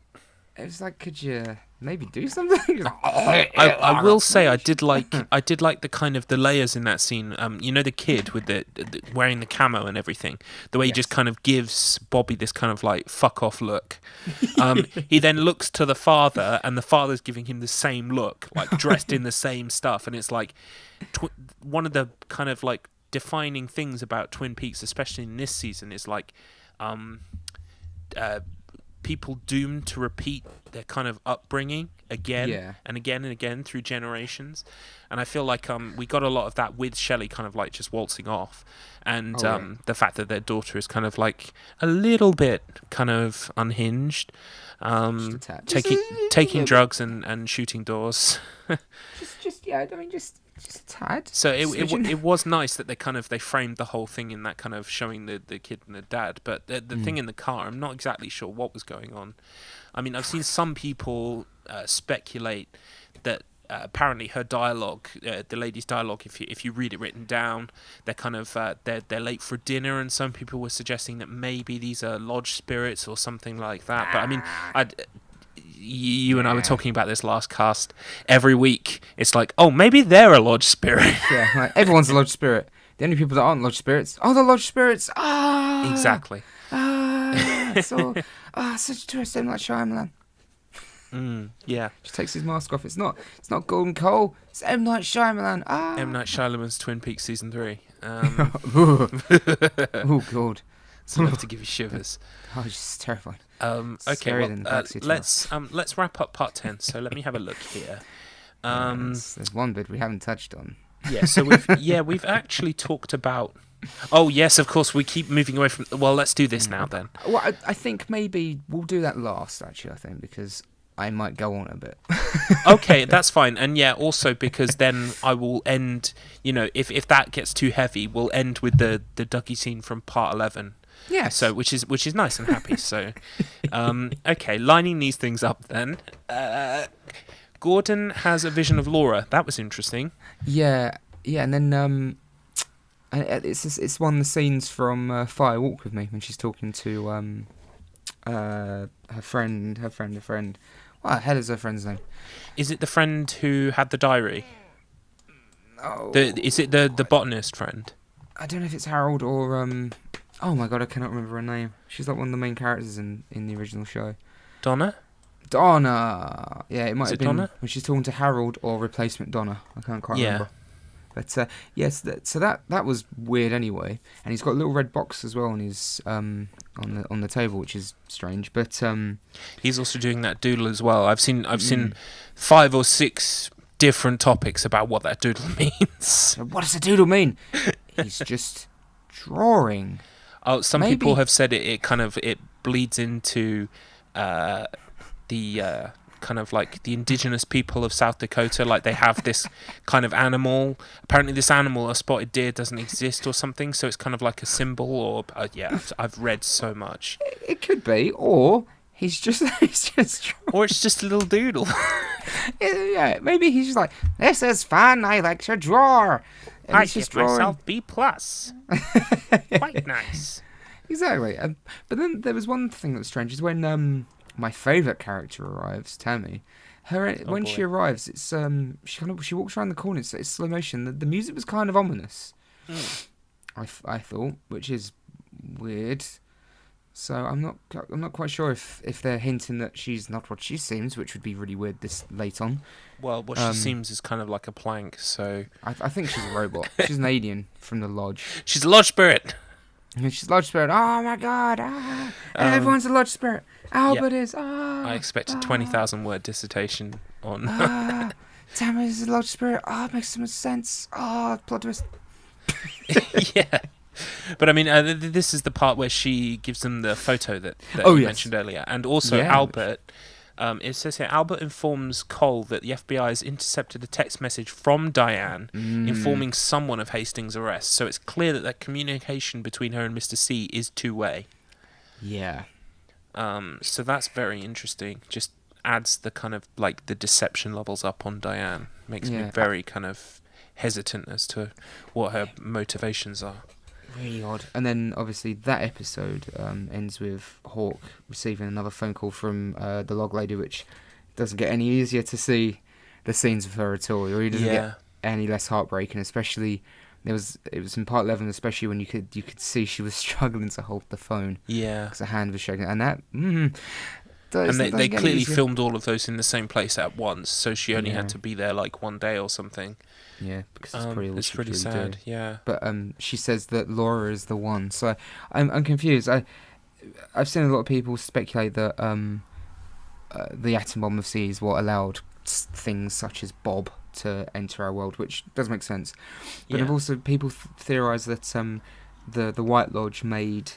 it was like, could you maybe do something? I will say I did like the kind of the layers in that scene. You know, the kid with the wearing the camo and everything. The way he just kind of gives Bobby this kind of like fuck off look. He then looks to the father, and the father's giving him the same look, like dressed in the same stuff, and it's like one of the kind of like defining things about Twin Peaks, especially in this season, is like people doomed to repeat their kind of upbringing again and again and again through generations. And I feel like we got a lot of that with Shelley kind of like just waltzing off, and the fact that their daughter is kind of like a little bit kind of unhinged, taking drugs and shooting doors. just a tad. So it was nice that they framed the whole thing in that kind of showing the kid and the dad. But the thing in the car, I'm not exactly sure what was going on. I mean, I've seen some people speculate that apparently her dialogue, the lady's dialogue, if you read it written down, they're kind of they're late for dinner, and some people were suggesting that maybe these are lodge spirits or something like that. But I mean, you and I were talking about this last cast. Every week, it's like, oh, maybe they're a lodge spirit. Yeah, like, everyone's a lodge spirit. The only people that aren't lodge spirits are the lodge spirits. Ah, Exactly. So such a twist. M. Night Shyamalan. Yeah. Just takes his mask off. It's not Golden Cole. It's M. Night Shyamalan. M. Night Shyamalan's Twin Peaks season 3. Oh God. It's enough to give you shivers. Oh, it's just terrifying. Okay, well, let's wrap up part 10. So let me have a look here. There's one bit we haven't touched on. Yeah, so we've actually talked about. Oh yes, of course. We keep moving away from. Well, let's do this now then. Well, I think maybe we'll do that last. Actually, I think because I might go on a bit. Okay, that's fine. And yeah, also because then I will end. You know, if that gets too heavy, we'll end with the Dougie scene from part 11. Yes. So which is nice and happy. So, okay, lining these things up then. Gordon has a vision of Laura. That was interesting. Yeah, and then it's one of the scenes from Fire Walk with Me when she's talking to her friend. What the hell is her friend's name? Is it the friend who had the diary? Oh, Is it the botanist friend? I don't know if it's Harold or oh my God, I cannot remember her name. She's like one of the main characters in the original show. Donna. Yeah, it might have been Donna? when she's talking to Harold or replacement Donna. I can't quite remember. But yes, so that was weird anyway. And he's got a little red box as well on his on the table, which is strange. But he's also doing that doodle as well. I've seen 5 or 6 different topics about what that doodle means. So what does a doodle mean? He's just drawing. Oh, some Maybe. people have said it kind of bleeds into the kind of like the indigenous people of South Dakota, like they have this kind of animal. Apparently this animal, a spotted deer, doesn't exist or something, so it's kind of like a symbol or I've read so much. It could be, or He's just Or it's just a little doodle. yeah, maybe he's just like, this is fun, I like to draw. And I he's just give myself drawing. B+. Quite nice. Exactly. But then there was one thing that was strange, is when my favourite character arrives, Tammy. When boy. she arrives, it's she walks around the corner. It's slow motion. The music was kind of ominous. I thought, which is weird. So I'm not quite sure if they're hinting that she's not what she seems, which would be really weird this late on. Well, what she seems is kind of like a plank, so... I think she's a robot. She's an alien from the lodge. She's a lodge spirit! And she's a lodge spirit. Oh my god! Everyone's a lodge spirit. Albert is. I expect a 20,000 word dissertation on... Tammy's a lodge spirit. Oh, it makes so much sense. Oh, plot twist. Yeah. But I mean, this is the part where she gives them the photo that you mentioned earlier. And also Albert, it says here, Albert informs Cole that the FBI has intercepted a text message from Diane informing someone of Hastings' arrest. So it's clear that that communication between her and Mr. C is two-way. Yeah. So that's very interesting. Just adds the kind of, like, the deception levels up on Diane. Makes me very kind of hesitant as to what her motivations are. Really odd. And then, obviously, that episode ends with Hawk receiving another phone call from the log lady, which doesn't get any easier to see the scenes of her at all. Or he doesn't get any less heartbreaking, especially... It was in part 11, especially when you could see she was struggling to hold the phone. Yeah. Because her hand was shaking. And that... and they clearly filmed all of those in the same place at once, so she only had to be there, like, one day or something. Yeah, because it's probably all it's pretty sad. Do. Yeah, but she says that Laura is the one. So I'm confused. I've seen a lot of people speculate that the atom bomb of C is what allowed things such as Bob to enter our world, which does make sense. But I've also people theorise that the White Lodge made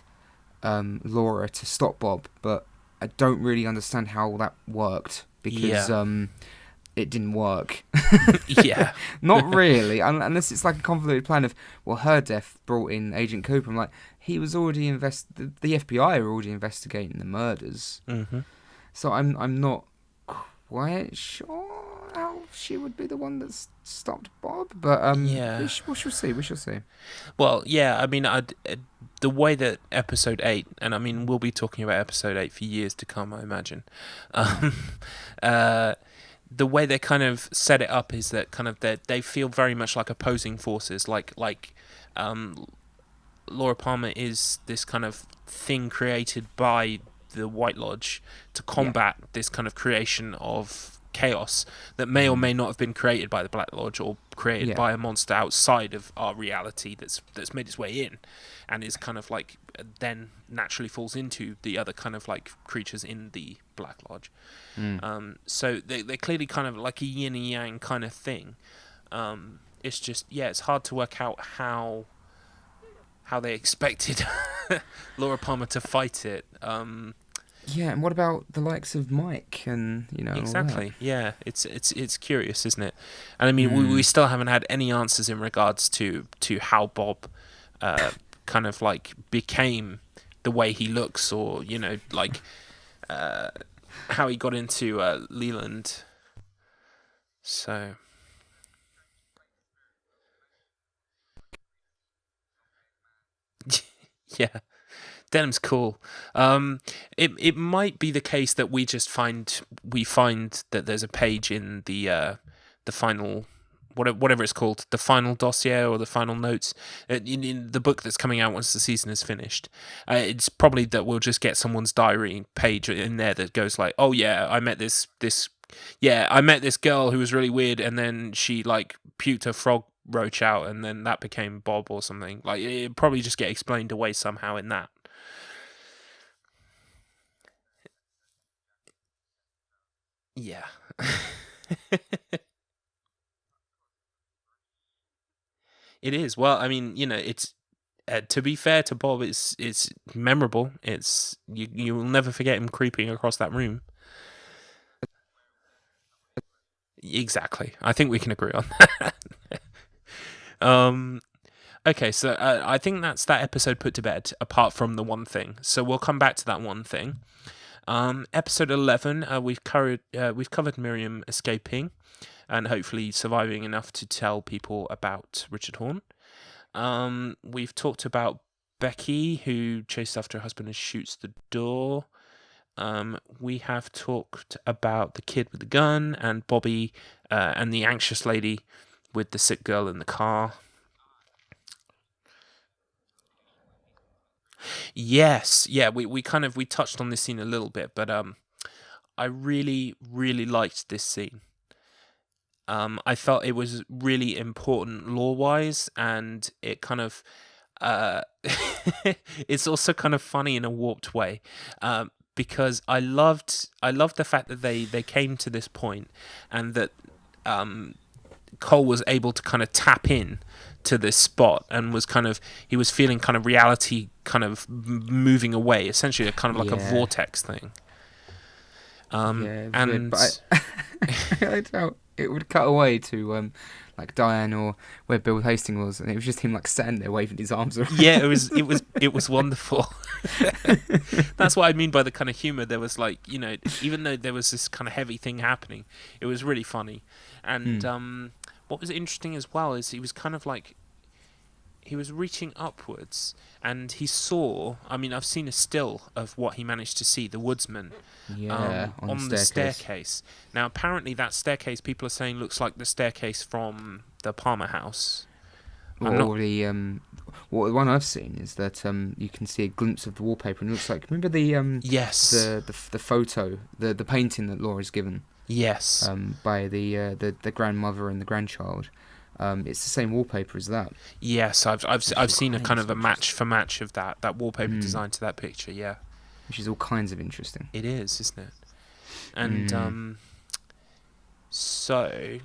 Laura to stop Bob, but I don't really understand how that worked because. It didn't work. Yeah. Not really, unless it's like a convoluted plan of, well, her death brought in Agent Cooper. I'm like, he was already the FBI were already investigating the murders. Mm-hmm. So I'm not quite sure how she would be the one that stopped Bob, but we shall see. We shall see. Well, yeah, I mean, the way that episode 8, and I mean, we'll be talking about episode 8 for years to come, I imagine. The way they kind of set it up is that kind of they feel very much like opposing forces. Like Laura Palmer is this kind of thing created by the White Lodge to combat this kind of creation of chaos that may or may not have been created by the Black Lodge or created by a monster outside of our reality that's made its way in, and is kind of like then naturally falls into the other kind of like creatures in the Black Lodge. So they're clearly kind of like a yin and yang kind of thing. It's just it's hard to work out how they expected Laura Palmer to fight it. And what about the likes of Mike and exactly? All that? Yeah, it's curious, isn't it? And I mean, we still haven't had any answers in regards to how Bob kind of like became the way he looks, or like how he got into Leland. So. Yeah. Denim's cool. It might be the case that we find that there's a page in the final, whatever it's called, the final dossier or the final notes in the book that's coming out once the season is finished. It's probably that we'll just get someone's diary page in there that goes like, oh yeah, I met this girl who was really weird, and then she like puked a frog roach out, and then that became Bob or something. Like it'd probably just get explained away somehow in that. Yeah. It is. Well, I mean, it's to be fair to Bob, it's memorable. It's you will never forget him creeping across that room. Exactly. I think we can agree on that. Okay, so I think that's that episode put to bed, apart from the one thing. So we'll come back to that one thing. Episode 11, we've covered Miriam escaping and hopefully surviving enough to tell people about Richard Horne. We've talked about Becky, who chases after her husband and shoots the door. We have talked about the kid with the gun and Bobby and the anxious lady with the sick girl in the car. Yes, yeah, we touched on this scene a little bit, but I really, really liked this scene. I felt it was really important lore-wise, and it kind of it's also kind of funny in a warped way, because I loved the fact that they came to this point, and that Cole was able to kind of tap in to this spot, and he was feeling kind of reality kind of moving away, essentially a kind of like a vortex thing. Weird, but I doubt it would cut away to like Diane or where Bill Hastings was, and it was just him like standing there waving his arms around. Yeah, it was wonderful. That's what I mean by the kind of humor. There was like, even though there was this kind of heavy thing happening, it was really funny. And what was interesting as well is he was kind of like, he was reaching upwards, and he saw, I've seen a still of what he managed to see, the woodsman, on the staircase. Now, apparently that staircase, people are saying, looks like the staircase from the Palmer house. What the one I've seen is that you can see a glimpse of the wallpaper, and it looks like, remember the yes, the photo, the painting that Laura's given, yes, by the grandmother and the grandchild. It's the same wallpaper as that. Yes, I've seen a kind of a match for match of that wallpaper design to that picture. Yeah, which is all kinds of interesting. It is, isn't it? And so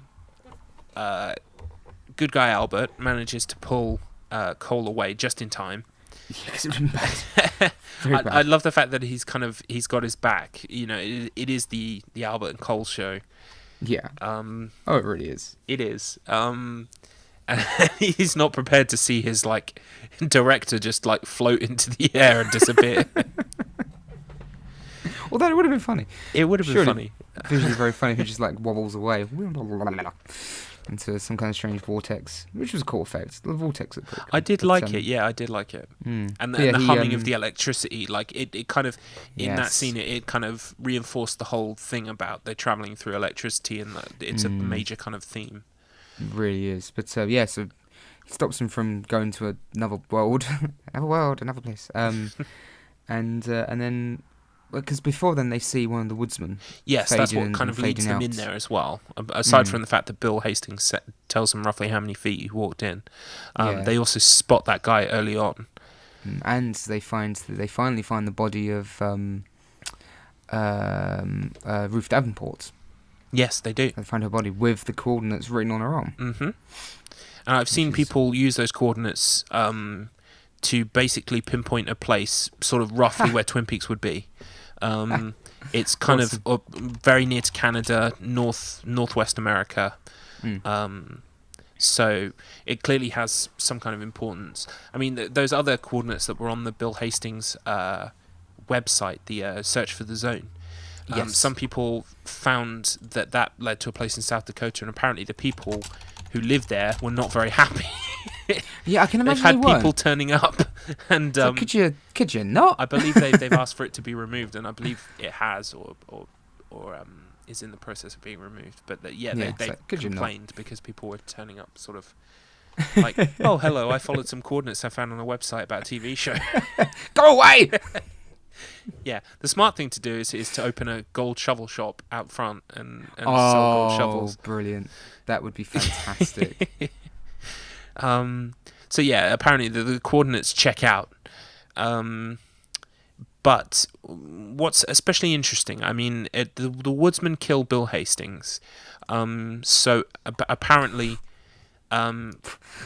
good guy Albert manages to pull Cole away just in time. Yeah, because it would have been bad. I love the fact that he's got his back. It is the Albert and Cole show. Yeah. It really is. It is. And he's not prepared to see his like director just like float into the air and disappear. Although it would have been funny. It would have been funny. Visually very funny if he just like wobbles away into some kind of strange vortex, which was a cool effect. The vortex looked pretty cool. I did like it. Yeah, I did like it. And the humming of the electricity, like it kind of that scene, it kind of reinforced the whole thing about they're traveling through electricity, and that it's a major kind of theme. It really is. But so he stops him from going to another world, another place. And then. Because before then they see one of the woodsmen. Yes, that's what kind of leads them in there as well. Aside from the fact that Bill Hastings tells them roughly how many feet he walked in, they also spot that guy early on. And they finally find the body of Ruth Davenport. Yes, they do. They find her body with the coordinates written on her arm. Mm-hmm. And I've seen people use those coordinates to basically pinpoint a place, sort of roughly where Twin Peaks would be. It's kind of very near to Canada, northwest America. So it clearly has some kind of importance. I mean, those other coordinates that were on the Bill Hastings website, the Search for the Zone. Some people found that led to a place in South Dakota, and apparently the people who lived there were not very happy. Yeah, I can imagine they've had people turning up, and so could you not? I believe they've asked for it to be removed, and I believe it has, or is in the process of being removed. But they complained because people were turning up, sort of like, oh hello, I followed some coordinates I found on a website about a TV show. Go away. Yeah, the smart thing to do is to open a gold shovel shop out front and sell gold shovels. Oh, brilliant! That would be fantastic. So yeah, apparently the coordinates check out. But what's especially interesting, I mean, the woodsman killed Bill Hastings. So apparently,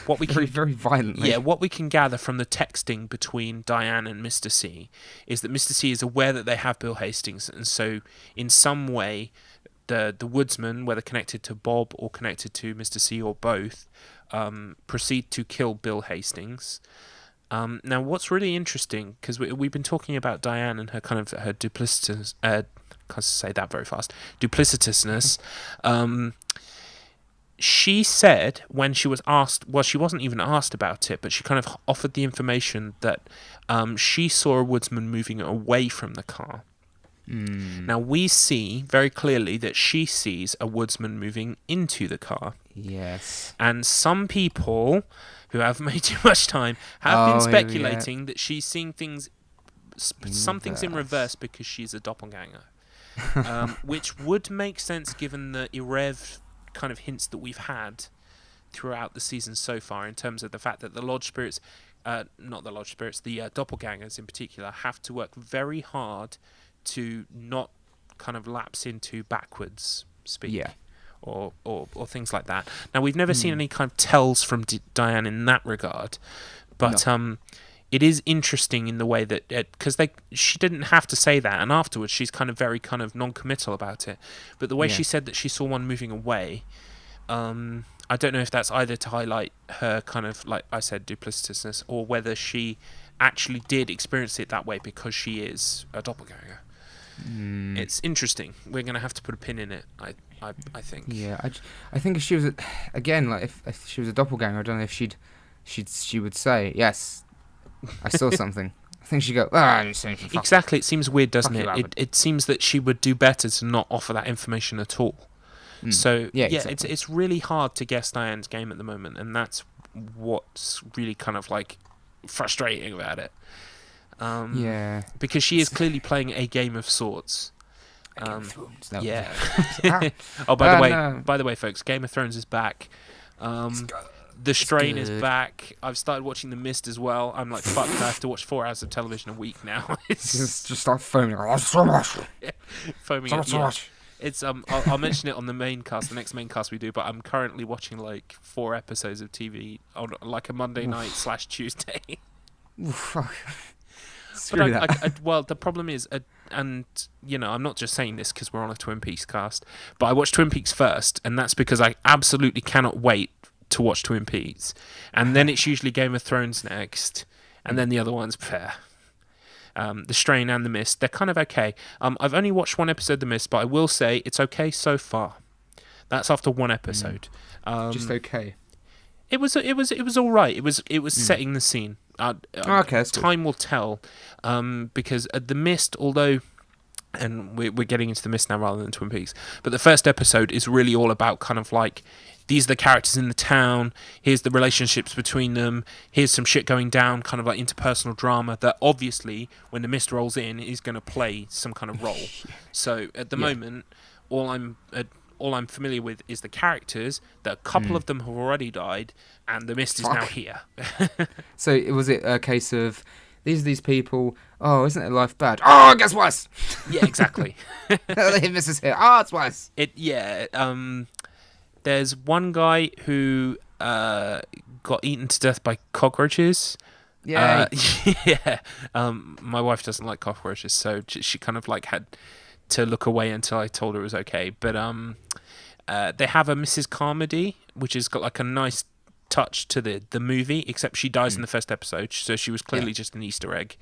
what we can very violently. Yeah, what we can gather from the texting between Diane and Mr. C is that Mr. C is aware that they have Bill Hastings, and so in some way, the woodsman, whether connected to Bob or connected to Mr. C or both, proceed to kill Bill Hastings. Now, what's really interesting, because we've been talking about Diane and her kind of her duplicitous, can't say that very fast, duplicitousness. She said when she was asked, well, she wasn't even asked about it, but she kind of offered the information that she saw a woodsman moving away from the car. Now, we see very clearly that she sees a woodsman moving into the car. Yes. And some people who have made too much time have been speculating that she's seeing things, some things in reverse because she's a doppelganger. Which would make sense given the Irev kind of hints that we've had throughout the season so far, in terms of the fact that the lodge spirits, the doppelgangers in particular, have to work very hard to not kind of lapse into backwards speak, or things like that. Now, we've never seen any kind of tells from Diane in that regard, but it is interesting in the way that, because she didn't have to say that, and afterwards she's kind of very kind of non-committal about it. But the way she said that she saw one moving away, I don't know if that's either to highlight her kind of, like I said, duplicitousness, or whether she actually did experience it that way because she is a doppelganger. It's interesting. We're going to have to put a pin in it, I think. Yeah, I think if she was again, like if she was a doppelganger, I don't know if she would say, yes, I saw something. I think she'd go, I didn't see anything. Exactly. It seems weird, doesn't it? It seems that she would do better to not offer that information at all. So exactly. It's really hard to guess Diane's game at the moment, and that's what's really kind of like frustrating about it. Because she is clearly playing a game of sorts. Oh, by the way, folks, Game of Thrones is back. The Strain is back. I've started watching The Mist as well. I'm like, fuck, I have to watch 4 hours of television a week now. It's just like foaming. Oh, so much. Foaming. So much. It's I'll mention it on the main cast, the next main cast we do. But I'm currently watching like 4 episodes of TV on like a Monday night / Tuesday. Well, the problem is, and you know, I'm not just saying this because we're on a Twin Peaks cast, but I watched Twin Peaks first, and that's because I absolutely cannot wait to watch Twin Peaks, and then it's usually Game of Thrones next, and then the other ones, The Strain and The Mist, they're kind of okay. I've only watched 1 episode of The Mist, but I will say it's okay so far. That's after 1 episode. Just okay. It was all right. It was setting the scene. Okay, time will tell, because The Mist, although, and we're getting into The Mist now rather than Twin Peaks, but the first episode is really all about kind of like, these are the characters in the town, here's the relationships between them, here's some shit going down, kind of like interpersonal drama that obviously, when The Mist rolls in, is going to play some kind of role. So at the moment, all I'm familiar with is the characters, that a couple of them have already died, and The Mist is now here. So was it a case of, these people, oh, isn't their life bad? Oh, guess worse! Yeah, exactly. The Mist is here. Oh, it's worse. There's one guy who got eaten to death by cockroaches. Yeah. My wife doesn't like cockroaches, so she kind of like had to look away until I told her it was okay. But they have a Mrs. Carmody, which has got like a nice touch to the movie, except she dies in the first episode, so she was clearly just an Easter egg.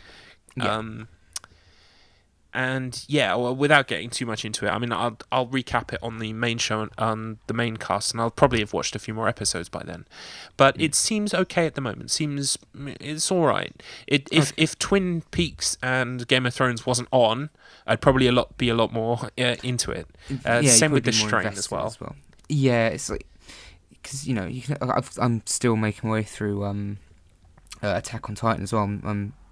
And well, without getting too much into it, I mean, I'll recap it on the main show, on the main cast, and I'll probably have watched a few more episodes by then. But it seems okay at the moment. It's all right. If Twin Peaks and Game of Thrones wasn't on, I'd probably be a lot more into it. Same with The Strain as well. Yeah, it's like, because you know, I'm still making my way through Attack on Titan as well.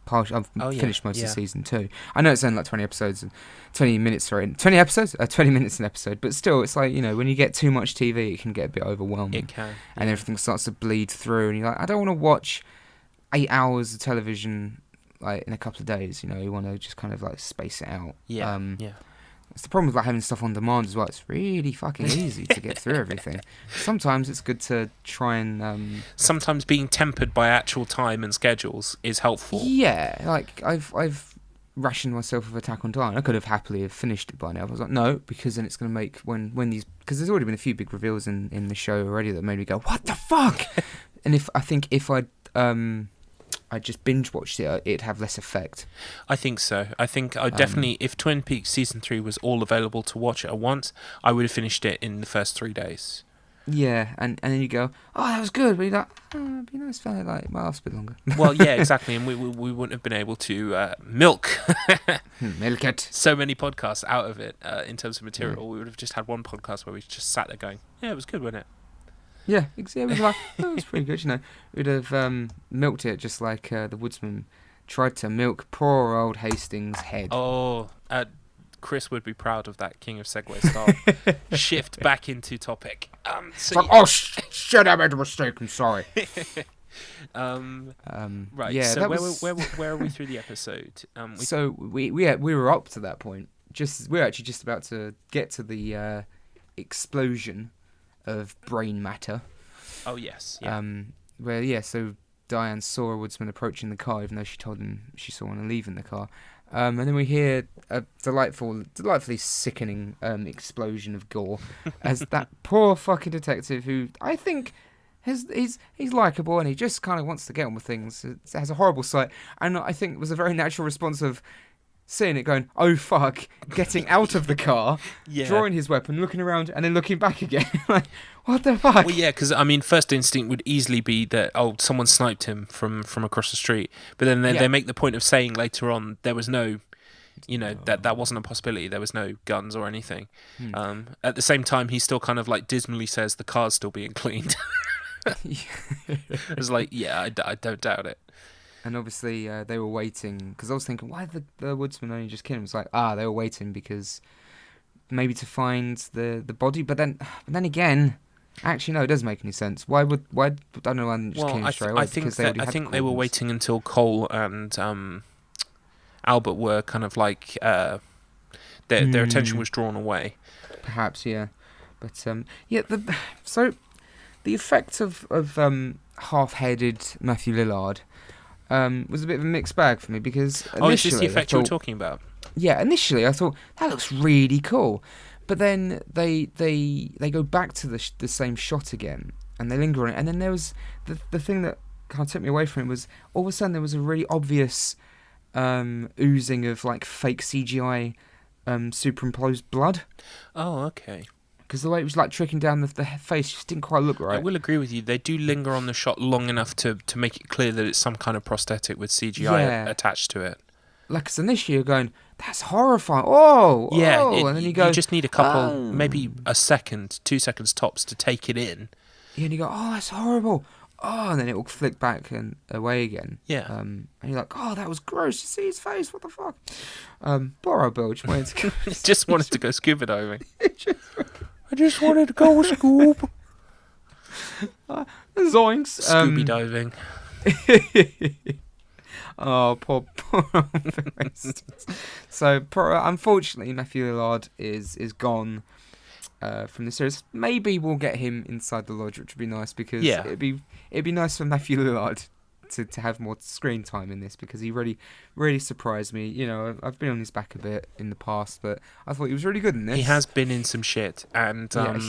I've finished most of season 2. I know it's only like 20 episodes, 20 minutes, 20 episodes, 20 minutes an episode, but still, it's like, you know, when you get too much TV, it can get a bit overwhelming. It can. And everything starts to bleed through, and you're like, I don't want to watch 8 hours of television like in a couple of days, you know, you want to just kind of like space it out. It's the problem with like having stuff on demand as well. It's really fucking easy to get through everything. Sometimes it's good to try and sometimes being tempered by actual time and schedules is helpful. Yeah, like I've rationed myself with Attack on Titan. I could have happily have finished it by now. I was like, no, because then it's going to make when these, because there's already been a few big reveals in the show already that made me go, what the fuck? And if I'd I just binge watched it, it'd have less effect. I think so. I think I definitely, if Twin Peaks season 3 was all available to watch at once, I would have finished it in the first 3 days. Yeah, and then you go, oh, that was good, but you're like, oh, it'd be nice if I like my last bit longer. Well, yeah, exactly, and we wouldn't have been able to milk milk it. so many podcasts out of it in terms of material. Yeah. We would have just had one podcast where we just sat there going, yeah, it was good, wasn't it? Yeah, exactly. It was like, oh, it was pretty good, you know. We'd have milked it just like the woodsman tried to milk poor old Hastings' head. Oh, Chris would be proud of that King of Segway style. Shift back into topic. So like, oh, shit, I made a mistake, I'm sorry. Right, yeah, so where are we through the episode? So we were up to that point. We're actually just about to get to the explosion of brain matter. Oh, yes. Yeah. So Diane saw a woodsman approaching the car, even though she told him she saw one leaving the car. And then we hear a delightfully sickening explosion of gore as that poor fucking detective, who I think he's likeable and he just kind of wants to get on with things, has a horrible sight, and I think it was a very natural response of seeing it, going, oh fuck, getting out of the car, drawing his weapon, looking around, and then looking back again. Like, what the fuck? Well, yeah, because I mean, first instinct would easily be that, oh, someone sniped him from across the street. But then they make the point of saying later on there was no, that wasn't a possibility. There was no guns or anything. At the same time, he still kind of like dismally says the car's still being cleaned. It's like, yeah, I don't doubt it. And obviously they were waiting, because I was thinking, why did the woodsman only just kill him? It's like, they were waiting because maybe to find the body. But then again, actually no, it doesn't make any sense. Why I don't know why they just kill him straight away? I think they were waiting until Cole and Albert were kind of like their attention was drawn away. Perhaps, yeah. But so the effect of half-headed Matthew Lillard was a bit of a mixed bag for me, because initially, is this the effect you were talking about? Yeah, initially I thought that looks really cool, but then they go back to the same shot again and they linger on it, and then there was the thing that kind of took me away from it was all of a sudden there was a really obvious oozing of like fake CGI superimposed blood. Oh, okay. Because the way it was like tricking down the face just didn't quite look right. I will agree with you. They do linger on the shot long enough to make it clear that it's some kind of prosthetic with CGI attached to it. Like, as initially you're going, that's horrifying. Oh, yeah. And then you go, you just need a couple, maybe a second, 2 seconds tops to take it in. Yeah, and you go, oh, that's horrible. Oh, and then it will flick back and away again. Yeah. And you're like, oh, that was gross. You see his face? What the fuck? Poor old Bill just wanted to go. Just wanted to go scuba diving. I just wanted to go scoop. Zoinks. Scooby diving. Oh, poor So, unfortunately, Matthew Lillard is gone from the series. Maybe we'll get him inside the lodge, which would be nice, because it'd be nice for Matthew Lillard to have more screen time in this, because he really surprised me. You know, I've been on his back a bit in the past, but I thought he was really good in this. He has been in some shit, and I've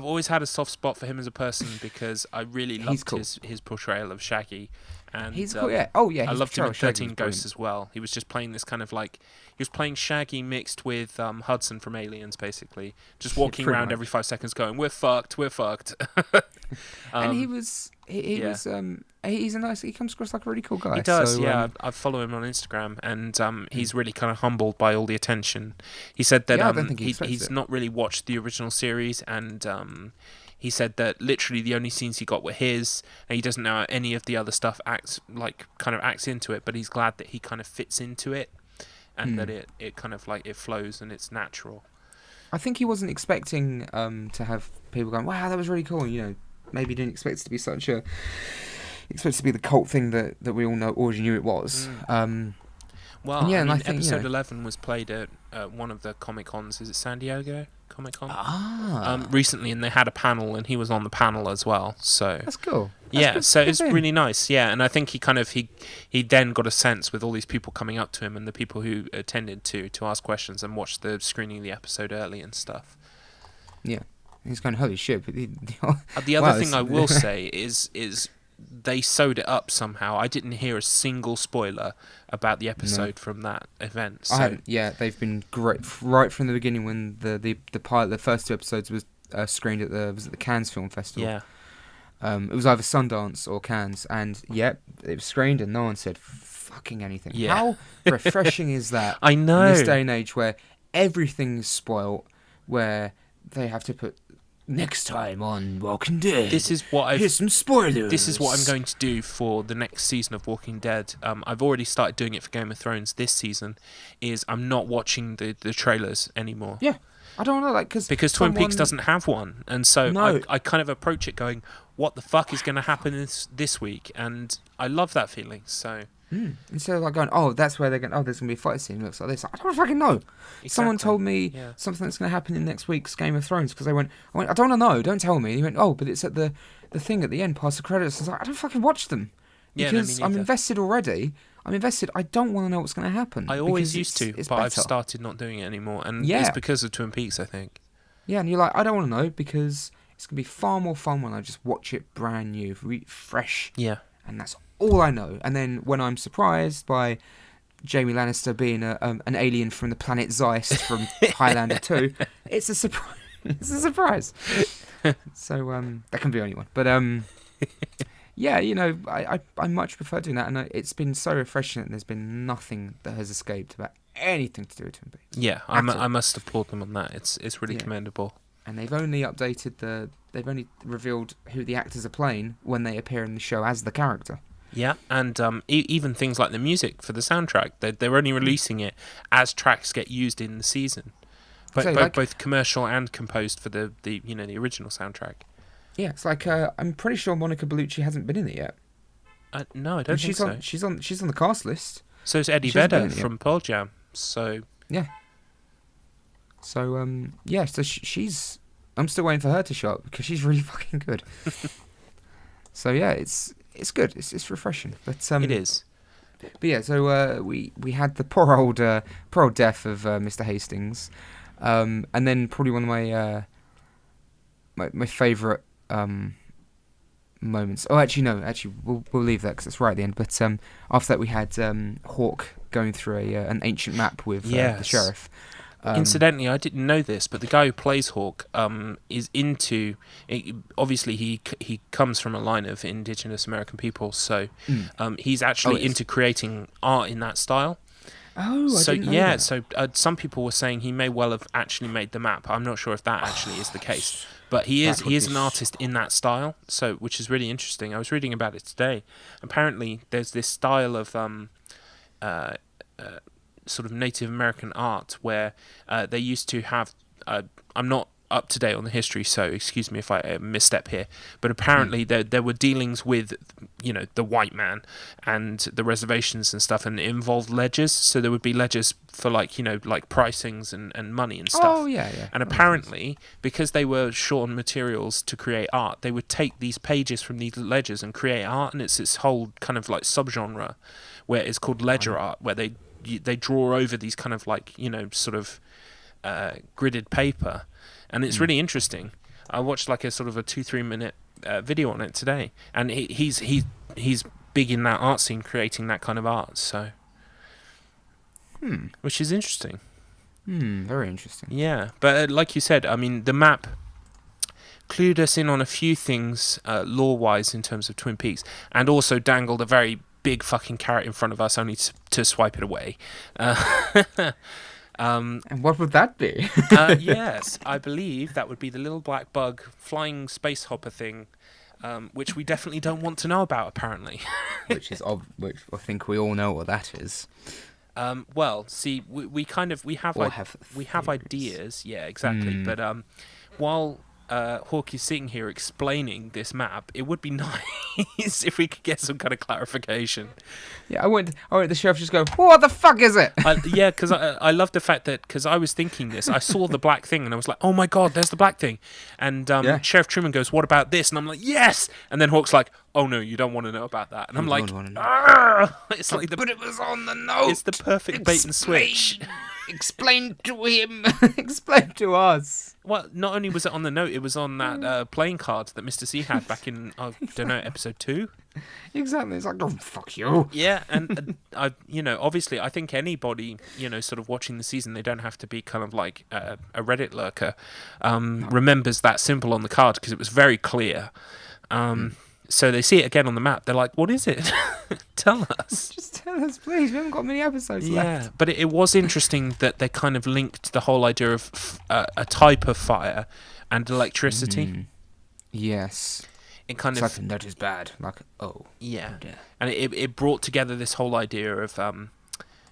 always had a soft spot for him as a person, because I really loved his portrayal of Shaggy. And he's cool, yeah. Oh, yeah. I loved him in 13 Ghosts as well. He was just playing this kind of like, he was playing Shaggy mixed with Hudson from Aliens, basically, just walking around every 5 seconds, going, "We're fucked, we're fucked." And he's a nice. He comes across like a really cool guy. He does, yeah. I follow him on Instagram, and he's really kind of humbled by all the attention. He said that I don't think he's not really watched the original series, and he said that literally the only scenes he got were his, and he doesn't know how any of the other stuff acts into it, but he's glad that he kind of fits into it, and that it kind of like it flows and it's natural. I think he wasn't expecting to have people going, "Wow, that was really cool." You know, maybe he didn't expect it to be the cult thing that we all already knew it was. Well, yeah, I think episode 11 was played at one of the Comic Cons. Is it San Diego Comic Con? Recently, and they had a panel, and he was on the panel as well. So that's cool. So it's really nice. Yeah, and I think he then got a sense with all these people coming up to him and the people who attended to ask questions and watch the screening of the episode early and stuff. Yeah, he's going, holy shit! But the other thing I will say is they sewed it up somehow. I didn't hear a single spoiler about the episode from that event. So. I hadn't. Yeah, they've been great right from the beginning when the pilot, the first 2 episodes was screened at the Cannes Film Festival. Yeah. It was either Sundance or Cannes, and it was screened, and no one said fucking anything. Yeah. How refreshing is that? I know. In this day and age where everything's spoilt, where they have to put next time on Walking Dead. Here's some spoilers. This is what I'm going to do for the next season of Walking Dead. I've already started doing it for Game of Thrones this season. Is I'm not watching the trailers anymore. Yeah. I don't know, because Twin Peaks doesn't have one, and so No. I kind of approach it going, "What the fuck is going to happen this week?" And I love that feeling. So instead of going, oh, that's where they're going. Oh, there's going to be a fight scene. It looks like this. I don't fucking know. Exactly. Someone told me something that's going to happen in next week's Game of Thrones because I went, I don't want to know. Don't tell me. And he went, oh, but it's at the thing at the end, past the credits. I was like, I don't fucking watch them because I'm invested already. I'm invested. I don't want to know what's going to happen. I always used to, but better. I've started not doing it anymore, and it's because of Twin Peaks, I think. Yeah, and you're like, I don't want to know because it's going to be far more fun when I just watch it brand new, fresh. Yeah. And that's all I know. And then when I'm surprised by Jaime Lannister being an alien from the planet Zeist from Highlander 2, it's a surprise. It's a surprise. So that can be anyone. But yeah, I much prefer doing that, and it's been so refreshing. And there's been nothing that has escaped about anything to do with Twin Peaks. Yeah, I must applaud them on that. It's really commendable. And they've only they've only revealed who the actors are playing when they appear in the show as the character. Yeah, and even things like the music for the soundtrack, they're only releasing it as tracks get used in the season, both commercial and composed for the original soundtrack. Yeah, it's like I'm pretty sure Monica Bellucci hasn't been in it yet. No, I don't think so. She's on the cast list. So is Eddie Vedder from Pearl Jam. So yeah. So so she's. I'm still waiting for her to show up because she's really fucking good. So yeah, it's good. It's refreshing. But it is. But yeah, so we had the poor old death of Mr. Hastings, and then probably one of my favourite moments. Oh, actually no, we'll leave that because it's right at the end. But after that we had Hawk going through an ancient map with the sheriff. Incidentally, I didn't know this, but the guy who plays Hawk is into. Obviously, he comes from a line of Indigenous American people, so he's actually into creating art in that style. Oh, I didn't know that. So some people were saying he may well have actually made the map. I'm not sure if that actually is the case, but he is an artist in that style. So, which is really interesting. I was reading about it today. Apparently, there's this style of sort of Native American art where they used to have. I'm not up to date on the history, so excuse me if I misstep here. But apparently there were dealings with, the white man and the reservations and stuff, and it involved ledgers. So there would be ledgers for like pricings and money and stuff. Oh yeah. And apparently, because they were short on materials to create art, they would take these pages from these ledgers and create art, and it's this whole kind of like subgenre where it's called ledger art, where they draw over these kind of like sort of gridded paper, and it's really interesting. I watched like a sort of a 2-3 minute video on it today, and he's big in that art scene, creating that kind of art. So, which is interesting. Very interesting. Yeah, but like you said, I mean, the map clued us in on a few things lore-wise in terms of Twin Peaks, and also dangled a very big fucking carrot in front of us, only to swipe it away. And what would that be? Yes, I believe that would be the little black bug flying space hopper thing, which we definitely don't want to know about, apparently. which I think we all know what that is. Well, see, we have ideas, yeah, exactly. But while Hawk is sitting here explaining this map, it would be nice if we could get some kind of clarification. Yeah, I went the sheriff just go, what the fuck is it? Yeah, because I love the fact that, because I was thinking this, I saw the black thing and I was like, oh my god, there's the black thing. And Sheriff Truman goes, what about this? And I'm like, yes! And then Hawk's like, oh no, you don't want to know about that. And I'm like, it's like but it was on the note. It's the perfect bait and switch. Explain to him. Explain to us. Well, not only was it on the note, it was on that playing card that Mr. C had back in, I don't know, episode 2. Exactly. It's like, oh, fuck you. Yeah, and I, obviously, I think anybody, sort of watching the season, they don't have to be kind of like a Reddit lurker, remembers that symbol on the card because it was very clear. So they see it again on the map. They're like, what is it? Tell us. Just tell us, please. We haven't got many episodes left. Yeah, but it was interesting that they kind of linked the whole idea of a type of fire and electricity. Yes. It kind it's of... like, that is bad. Like, oh. Yeah. Oh, and it brought together this whole idea of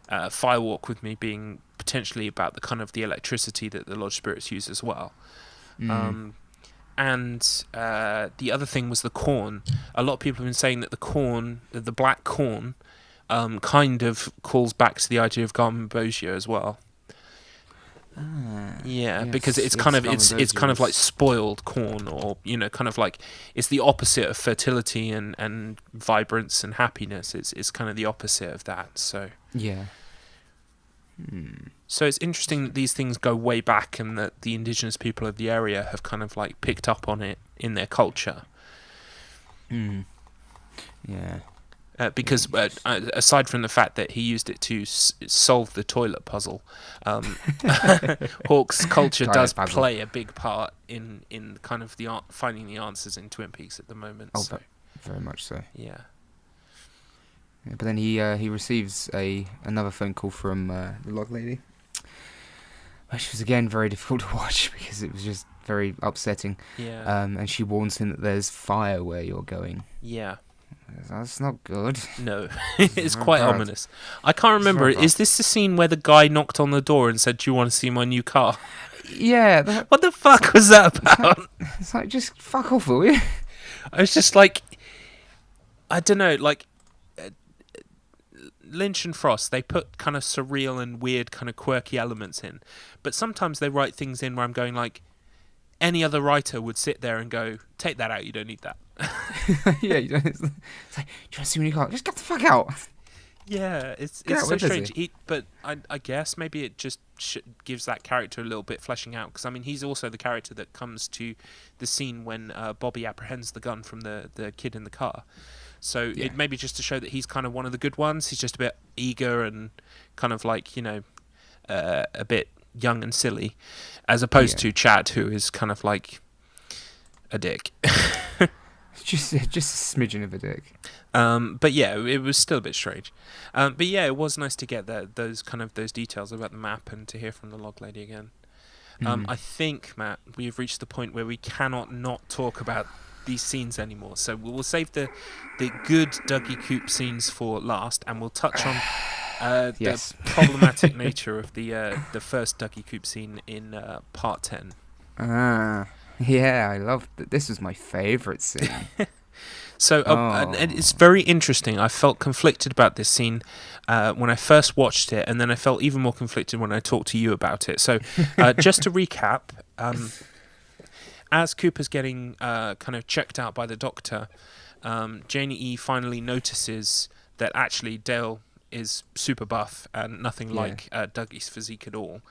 Firewalk with Me being potentially about the kind of the electricity that the Lodge Spirits use as well. And the other thing was the corn. A lot of people have been saying that the corn, the black corn, kind of calls back to the idea of Garmin Bozier as well. Yeah, yes, because it's kind of like spoiled corn, or kind of like it's the opposite of fertility and vibrance and happiness. It's kind of the opposite of that. So yeah. So it's interesting that these things go way back, and that the indigenous people of the area have kind of like picked up on it in their culture. Yeah. Because aside from the fact that he used it to solve the toilet puzzle, Hawk's culture does play a big part in kind of finding the answers in Twin Peaks at the moment. Oh, very much so. Yeah. Yeah, but then he receives another phone call from the log lady, which was again very difficult to watch because it was just very upsetting. Yeah. And she warns him that there's fire where you're going. Yeah. That's not good. No, it's quite ominous. I can't remember. Is this the scene where the guy knocked on the door and said, "Do you want to see my new car?" Yeah. What the fuck was that about? It's like, just fuck off, will you? I was just like, I don't know, like Lynch and Frost, they put kind of surreal and weird kind of quirky elements in, but sometimes they write things in where I'm going like, any other writer would sit there and go, take that out, you don't need that. Yeah, you don't. It's like, do you want to see when you can't? Just get the fuck out. Yeah, it's so strange. But I guess maybe it just gives that character a little bit fleshing out, because I mean he's also the character that comes to the scene when Bobby apprehends the gun from the kid in the car. So it may be just to show that he's kind of one of the good ones. He's just a bit eager and kind of like a bit young and silly, as opposed to Chad, who is kind of like a dick. just a smidgen of a dick. But yeah, it was still a bit strange. But yeah, it was nice to get those details about the map and to hear from the log lady again. I think, Matt, we have reached the point where we cannot not talk about these scenes anymore. So we will save the good DougieCoop scenes for last, and we'll touch on the problematic nature of the first DougieCoop scene in part 10. Yeah, I loved it. This was my favourite scene. So and it's very interesting. I felt conflicted about this scene when I first watched it, and then I felt even more conflicted when I talked to you about it. So just to recap, as Cooper's getting kind of checked out by the doctor, Janie E finally notices that actually Dale is super buff and nothing like Dougie's physique at all.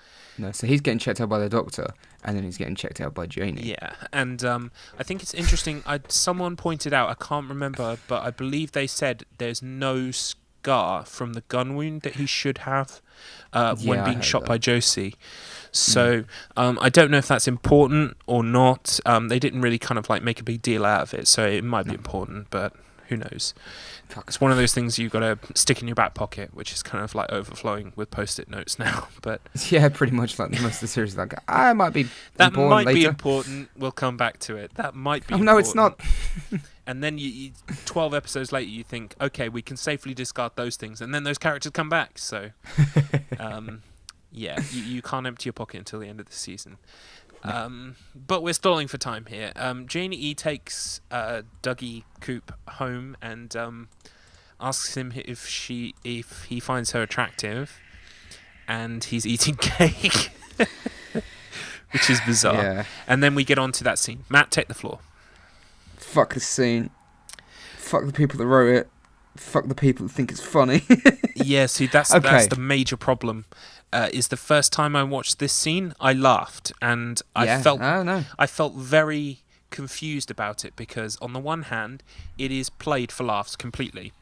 No, so he's getting checked out by the doctor, and then he's getting checked out by Janie. Yeah, and I think it's interesting. Someone pointed out, I can't remember, but I believe they said there's no scar from the gun wound that he should have when being shot by Josie. So I don't know if that's important or not. They didn't really kind of like make a big deal out of it, so it might be important, but who knows. It's one of those things you've got to stick in your back pocket, which is kind of like overflowing with post-it notes now. But yeah, pretty much like the most of the series. Like, it might be that important might later. be important. We'll come back to it. That might be. Oh important. no, it's not. And then you 12 episodes later, you think, okay, we can safely discard those things, and then those characters come back. So, yeah, you can't empty your pocket until the end of the season. But we're stalling for time here. Janie E takes DougieCoop home and asks him if he finds her attractive, and he's eating cake, which is bizarre. Yeah. And then we get on to that scene. Matt, take the floor. Fuck this scene. Fuck the people that wrote it. fuck the people that think it's funny. Yeah, see, that's the major problem. Is the first time I watched this scene, I laughed, and Yeah. No. I felt very confused about it, because on the one hand, it is played for laughs completely.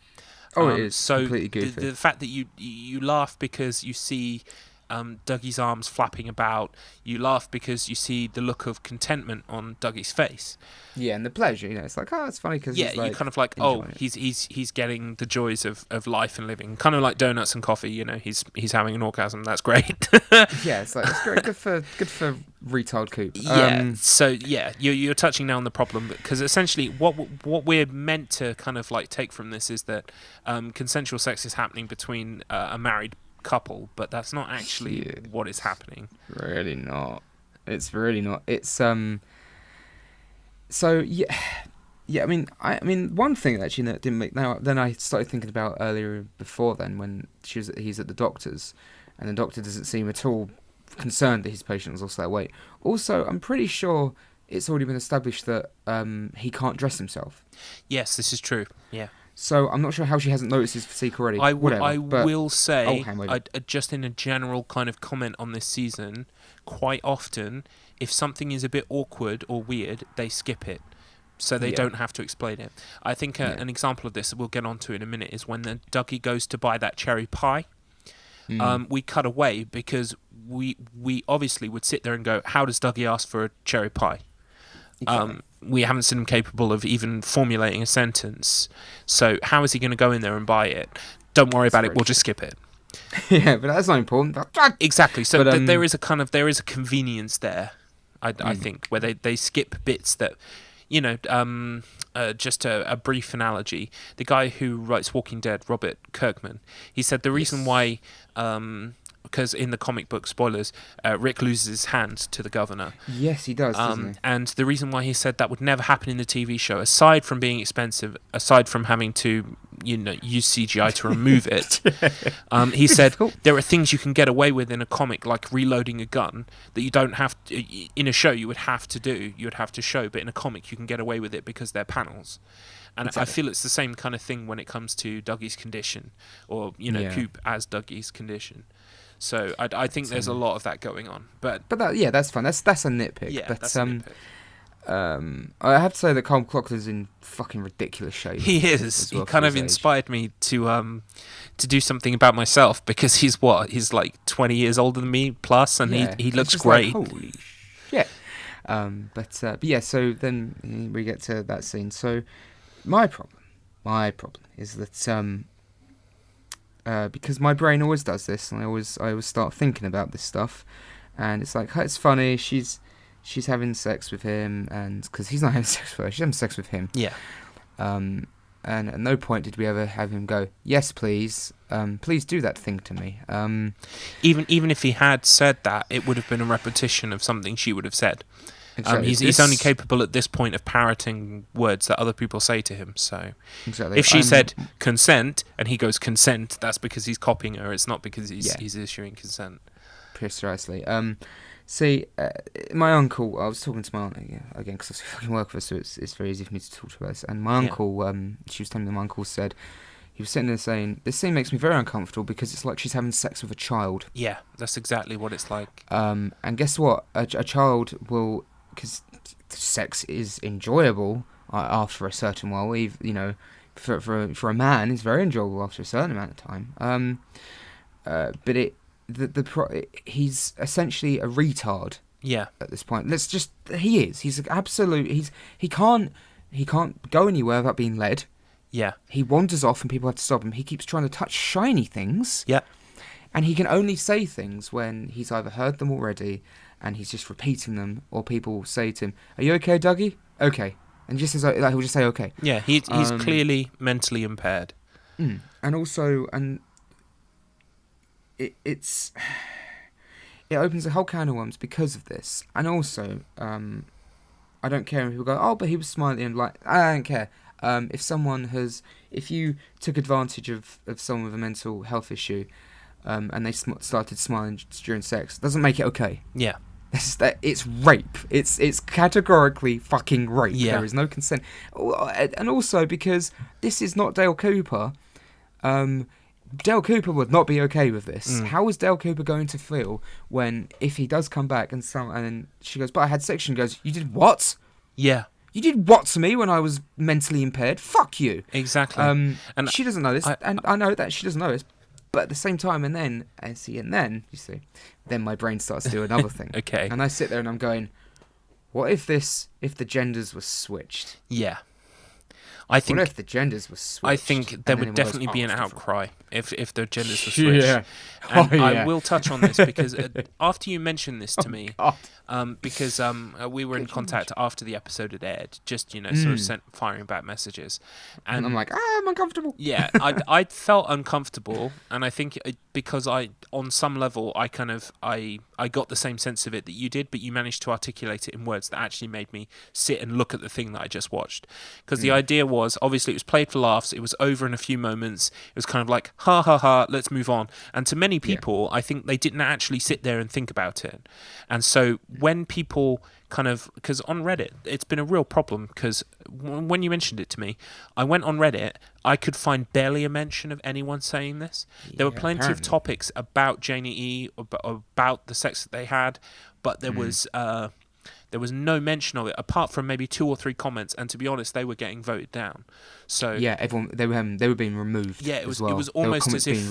Oh, it is so completely goofy. the fact that you laugh because you see Dougie's arms flapping about, you laugh because you see the look of contentment on Dougie's face. Yeah, and the pleasure, it's like, oh, it's funny because yeah, you kind of like, oh, he's getting the joys of life and living, kind of like donuts and coffee. He's having an orgasm. That's great. Yeah, it's like, it's great. Good for Retard Coop. Yeah. So yeah, you're touching now on the problem, because essentially what we're meant to kind of like take from this is that consensual sex is happening between a married couple, but that's not actually what is happening. Really not. It's really not. It's So yeah. I mean, one thing actually that didn't make. Now then, I started thinking about earlier before then when he's at the doctor's, and the doctor doesn't seem at all concerned that his patient has lost that weight. Also, I'm pretty sure it's already been established that he can't dress himself. Yes, this is true. Yeah. So I'm not sure how she hasn't noticed his physique already. I will say, just in a general kind of comment on this season, quite often, if something is a bit awkward or weird, they skip it, so they don't have to explain it. I think an example of this, we'll get onto in a minute, is when Dougie goes to buy that cherry pie. We cut away because we obviously would sit there and go, how does Dougie ask for a cherry pie? Exactly. We haven't seen him capable of even formulating a sentence, so how is he going to go in there and buy it? Don't worry about it, we'll just skip it. Yeah, but that's not important. Exactly. So there is a convenience there, I think, where they skip bits that, just a brief analogy. The guy who writes Walking Dead, Robert Kirkman, he said the reason why, because in the comic book, spoilers, Rick loses his hand to the governor. Yes, he does, doesn't he? And the reason why he said that would never happen in the TV show, aside from being expensive, aside from having to, use CGI to remove it, he said there are things you can get away with in a comic, like reloading a gun, that you don't have to, in a show you would have to do, you would have to show, but in a comic you can get away with it because they're panels. And exactly. I feel it's the same kind of thing when it comes to Dougie's condition, or, Coop as Dougie's condition. So I think there's a lot of that going on, but that's fun. That's a nitpick. Yeah, but that's a nitpick. I have to say that Carl Cochran's in fucking ridiculous shape. He is. He kind of inspired me to do something about myself, because he's like 20 years older than me plus, and he looks great. Like, holy shit. But yeah. So then we get to that scene. So my problem is that because my brain always does this, and I always start thinking about this stuff, and it's like, it's funny, she's having sex with him, and because he's not having sex with her, she's having sex with him. Yeah. And at no point did we ever have him go, yes, please do that thing to me. Even if he had said that, it would have been a repetition of something she would have said. Exactly. He's only capable at this point of parroting words that other people say to him. So exactly. If she said consent and he goes consent, that's because he's copying her. It's not because he's issuing consent. Precisely. See, my uncle, I was talking to my aunt again, because I fucking work with her, so it's very easy for me to talk to her about this. And my uncle, she was telling me, my uncle said, he was sitting there saying, this scene makes me very uncomfortable because it's like she's having sex with a child. Yeah, that's exactly what it's like. And guess what? A child will, because sex is enjoyable after a certain while, for a man, it's very enjoyable after a certain amount of time. But he's essentially a retard. Yeah. At this point, he is. He's an absolute. He can't go anywhere without being led. Yeah. He wanders off and people have to stop him. He keeps trying to touch shiny things. Yeah. And he can only say things when he's either heard them already and he's just repeating them, or people say to him, "Are you okay, Dougie?" "Okay." And just he'll just say okay. Yeah, he's clearly mentally impaired. And also, it opens a whole can of worms because of this. And also, I don't care if people go, "Oh, but he was smiling," and like, I don't care. If you took advantage of someone with a mental health issue, and they started smiling during sex, doesn't make it okay. Yeah. It's rape. It's categorically fucking rape. Yeah. There is no consent. And also because this is not Dale Cooper. Dale Cooper would not be okay with this. How is Dale Cooper going to feel when, if he does come back and then she goes, but I had sex, and goes, you did what? Yeah. You did what to me when I was mentally impaired? Fuck you. Exactly. And she doesn't know this, and I know that she doesn't know this, but at the same time, and then my brain starts to do another thing. Okay. And I sit there and I'm going, what if the genders were switched? Yeah. What if the genders were switched? I think there would definitely be an outcry if the genders were switched. Yeah. And yeah. I will touch on this because after you mentioned this to me, God. because we were in contact after the episode had aired, just sort of firing back messages, and I'm like, I'm uncomfortable. Yeah, I felt uncomfortable, and I think because on some level I got the same sense of it that you did, but you managed to articulate it in words that actually made me sit and look at the thing that I just watched. Because the idea was, obviously, it was played for laughs. It was over in a few moments. It was kind of like, ha ha ha, let's move on. And to many people, I think they didn't actually sit there and think about it. And so when people because on Reddit, it's been a real problem, because when you mentioned it to me, I went on Reddit, I could find barely a mention of anyone saying this. There were plenty of topics about Janie E, about the sex that they had, but there was no mention of it, apart from maybe 2 or 3 comments, and to be honest, they were getting voted down. So yeah, everyone they were being removed. Yeah, it was almost as if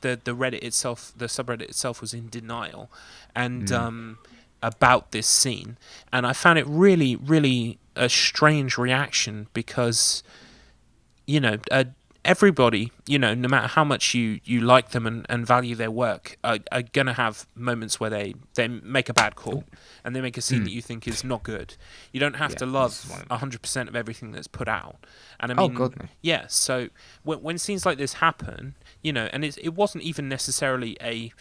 the Reddit itself, the subreddit itself, was in denial, and about this scene, and I found it really, really a strange reaction, because everybody, no matter how much you like them and value their work, are gonna have moments where they make a bad call and they make a scene that you think is not good. You don't have to love 100% of everything that's put out. And I mean, God, no. Yeah. So when scenes like this happen, and it wasn't even necessarily a,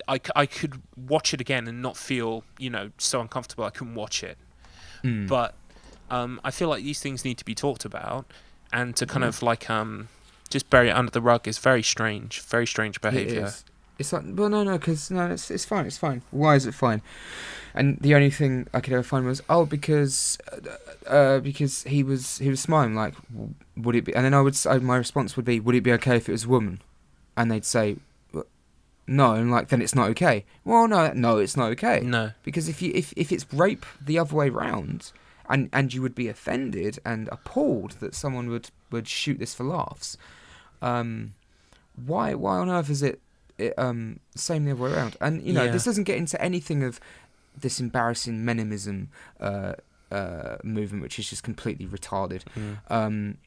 I could watch it again and not feel, so uncomfortable I couldn't watch it. But I feel like these things need to be talked about, and to kind of just bury it under the rug is very strange behaviour. It is. It's like, well, because it's fine. Why is it fine? And the only thing I could ever find was, because he was smiling, like, would it be? And then my response would be, would it be okay if it was a woman? And they'd say, no, and then it's not okay. Well, no, it's not okay. No, because if it's rape the other way round, and you would be offended and appalled that someone would shoot this for laughs, why on earth is it same the other way around? And this doesn't get into anything of this embarrassing menimism movement, which is just completely retarded. I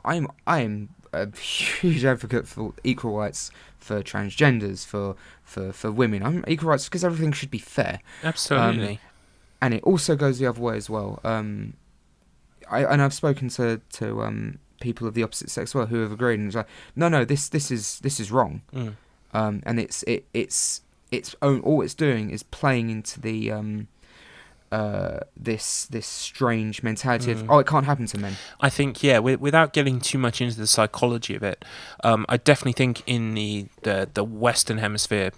am a huge advocate for equal rights for transgenders, for women. I'm equal rights because everything should be fair. Absolutely. And it also goes the other way as well. I've spoken to people of the opposite sex as well who have agreed, and it's like, no, this is wrong. And all it's doing is playing into the this strange mentality of, it can't happen to men. I think, without getting too much into the psychology of it, I definitely think in the Western Hemisphere,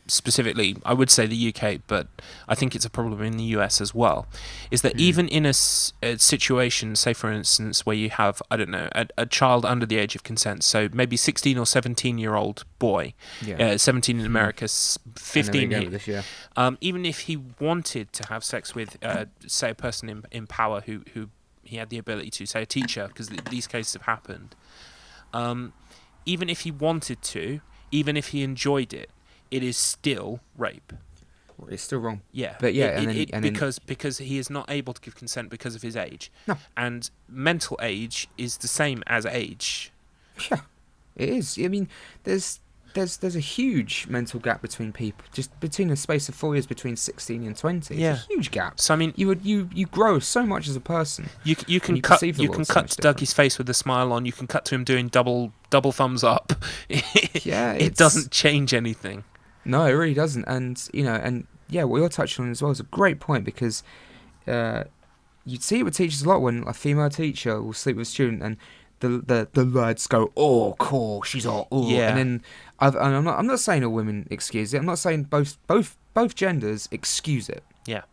specifically, I would say the UK, but I think it's a problem in the US as well, is that even in a situation, say for instance, where you have, I don't know, a child under the age of consent, so maybe 16 or 17-year-old boy, 17 in America, 15 here, even if he wanted to have sex with, say, a person in power who he had the ability to, say a teacher, because these cases have happened, even if he wanted to, even if he enjoyed it, it is still rape. Well, it's still wrong. Yeah, but because he is not able to give consent because of his age. No. And mental age is the same as age. Yeah, it is. I mean, there's a huge mental gap between people, just between a space of 4 years between 16 and 20. It's a huge gap. So I mean, you grow so much as a person. You can cut to Dougie's face with a smile on. You can cut to him doing double thumbs up. It doesn't change anything. No, it really doesn't. And what you're touching on as well is a great point, because you'd see it with teachers a lot when a female teacher will sleep with a student, and the lads go, oh, cool, she's hot, oh, Yeah. and then I'm not saying all women excuse it. I'm not saying both genders excuse it. Yeah.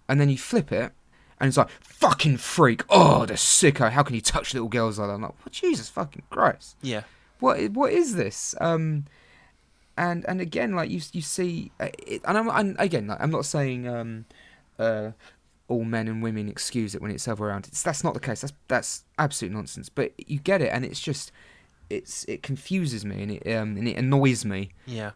And then you flip it, and it's like, fucking freak, oh, the sicko, how can you touch little girls like that? I'm like, well, Jesus fucking Christ. Yeah. What is this? And again, like you see, and again, like, I'm not saying all men and women excuse it when it's the other way around. That's not the case. That's absolute nonsense. But you get it, and it's just it confuses me, and it annoys me. Yeah.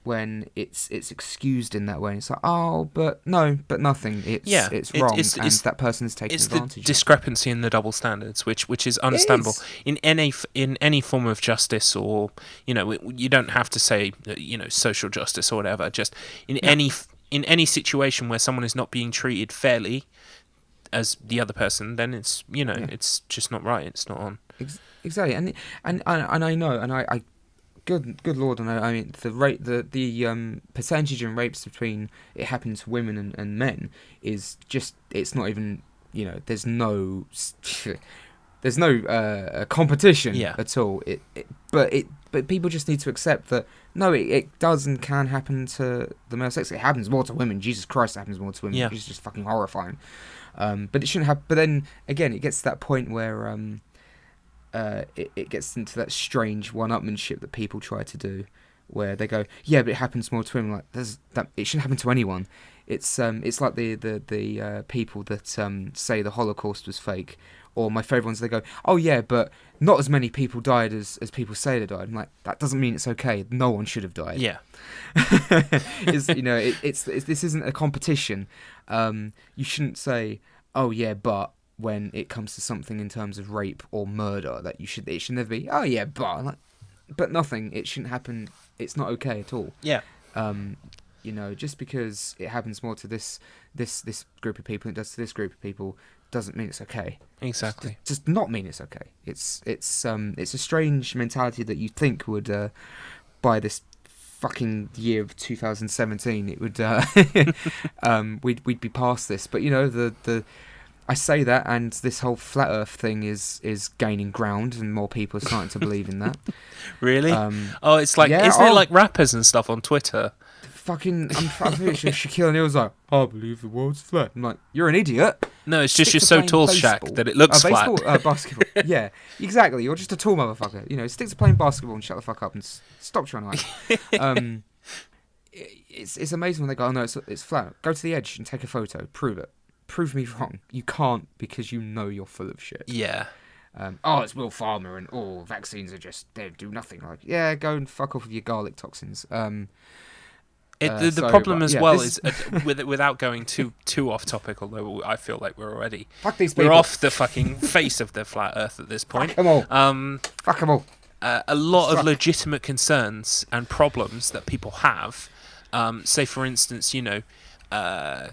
When it's excused in that way. It's like, oh, but nothing. It's wrong, and that person's taking advantage. It's the discrepancy in the double standards, which is understandable in any form of justice, or you don't have to say social justice or whatever. Just in any situation where someone is not being treated fairly as the other person, then it's it's just not right. It's not on. Exactly, and I know, and I good lord, I mean the percentage in rapes between it happening to women and men is just, it's not even, there's no competition at all. But people just need to accept that no, it does and can happen to the male sex. It happens more to women. Jesus Christ, it happens more to women. Yeah. It's just fucking horrifying. But it shouldn't have. But then again, it gets to that point where it gets into that strange one-upmanship that people try to do, where they go, yeah, but it happens more to women. Like, it shouldn't happen to anyone. It's like the people that say the Holocaust was fake, or my favourite ones, they go, oh yeah, but not as many people died as people say they died. I'm like, that doesn't mean it's okay. No one should have died. Yeah. It's this isn't a competition. You shouldn't say, oh yeah, but when it comes to something in terms of rape or murder, that it should never be, oh yeah, but nothing. It shouldn't happen. It's not okay at all. Yeah. Just because it happens more to this group of people, it does to this group of people, doesn't mean it's okay. Exactly. It does not mean it's okay. It's a strange mentality that you think would, by this fucking year of 2017, it would we'd be past this. But I say that, and this whole flat Earth thing is gaining ground, and more people are starting to believe in that. Really? It's like, isn't it like rappers and stuff on Twitter? I'm pretty sure Shaquille O'Neal's like, I believe the world's flat. I'm like, you're an idiot. No, it's just you're so tall, Shaq, that it looks flat. Basketball. Yeah, exactly. You're just a tall motherfucker. Stick to playing basketball and shut the fuck up and stop trying to it's amazing when they go, oh no, it's flat. Go to the edge and take a photo. Prove it. Prove me wrong. You can't, because you're full of shit. Yeah. It's Will Farmer, and vaccines they do nothing. Like, yeah, go and fuck off with your garlic toxins. The problem as well is, without going too off topic, although I feel like we're already, fuck these people. We're off the fucking face of the flat Earth at this point. Fuck them all. Fuck them all. A lot of legitimate concerns and problems that people have. Say, for instance, I'm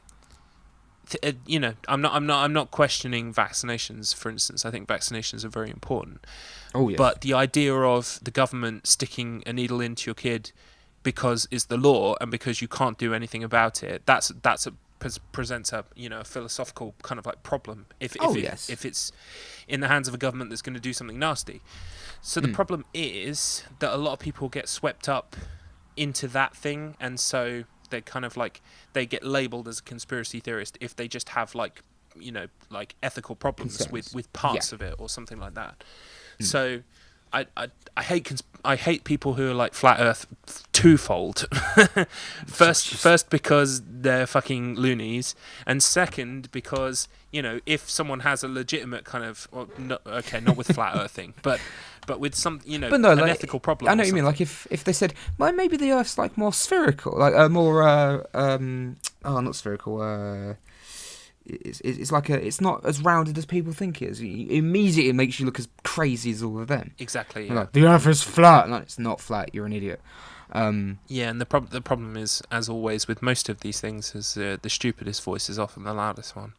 not questioning vaccinations. For instance, I think vaccinations are very important. Oh yes. But the idea of the government sticking a needle into your kid because it's the law and because you can't do anything about it, presents a philosophical kind of like problem if it's in the hands of a government that's going to do something nasty. So the problem is that a lot of people get swept up into that thing, and so they kind of like, they get labelled as a conspiracy theorist if they just have like ethical problems with parts of it or something like that. So I hate people who are like flat Earth twofold. First because they're fucking loonies, and second because if someone has a legitimate kind of, not with flat Earthing, but with some an ethical problem. I know what you mean. Like if they said, well, maybe the Earth's like more spherical, like more not spherical. It's like it's not as rounded as people think it is. It immediately makes you look as crazy as all of them. Exactly. Yeah. Like, the Earth is flat. No, it's not flat. You're an idiot. Yeah, and the problem is, as always with most of these things, is the stupidest voice is often the loudest one.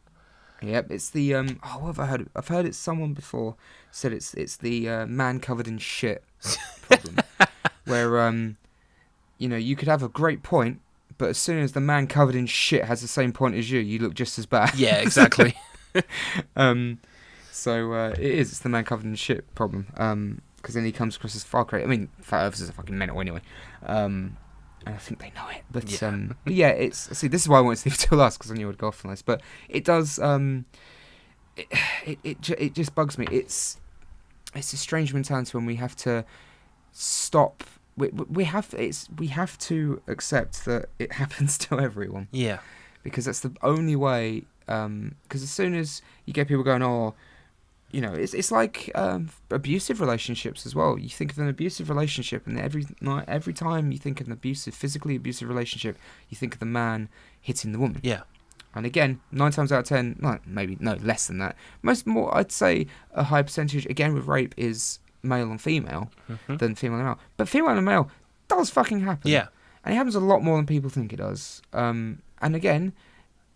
Yep, it's the what have I heard? I've heard it. Someone before said it's the man covered in shit problem, where you could have a great point, but as soon as the man covered in shit has the same point as you look just as bad. Yeah, exactly. So it is. It's the man covered in shit problem. Because then he comes across as far crazy. I mean, flat earthers are fucking mental anyway. And I think they know it. But yeah, it's... See, this is why I wanted to leave it till last, because I knew I would go off on this. But it does... It just bugs me. It's a strange mentality when we have to stop... We have to accept that it happens to everyone. Yeah. Because that's the only way... Because as soon as you get people going, oh... You know, it's like abusive relationships as well. You think of an abusive relationship, and every time you think of an physically abusive relationship, you think of the man hitting the woman. Yeah. And again, 9 times out of 10, less than that. I'd say a high percentage, again with rape, is male and female than female and male. But female and male does fucking happen. Yeah. And it happens a lot more than people think it does. And again...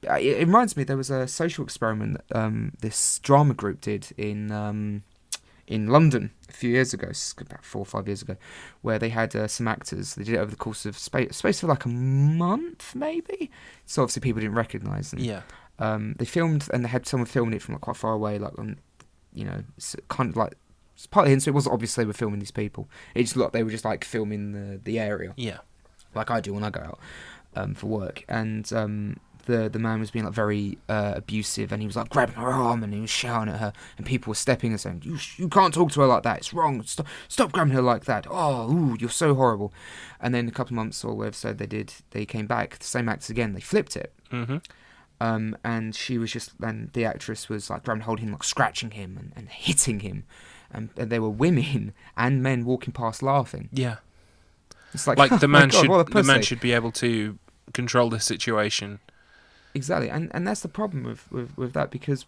It reminds me, there was a social experiment that this drama group did in London a few years ago, about 4 or 5 years ago, where they had some actors. They did it over the course of space for like a month, maybe. So obviously people didn't recognise them. Yeah. They filmed, and they had someone filming it from like quite far away, like on, you know, kind of like it's partly hint. So it wasn't obvious they were filming these people. It just looked they were just like filming the area. Yeah. Like I do when I go out for work, and the man was being like very abusive, and he was like grabbing her arm and he was shouting at her, and people were stepping and saying, you can't talk to her like that, it's wrong, stop grabbing her like that, you're so horrible. And then a couple of months or whatever so they came back, the same actors again, they flipped it. And she was and the actress was like grabbing hold of him, like scratching him and hitting him, and there were women and men walking past laughing. Yeah. It's like the man should be able to control the situation. Exactly, and that's the problem with that, because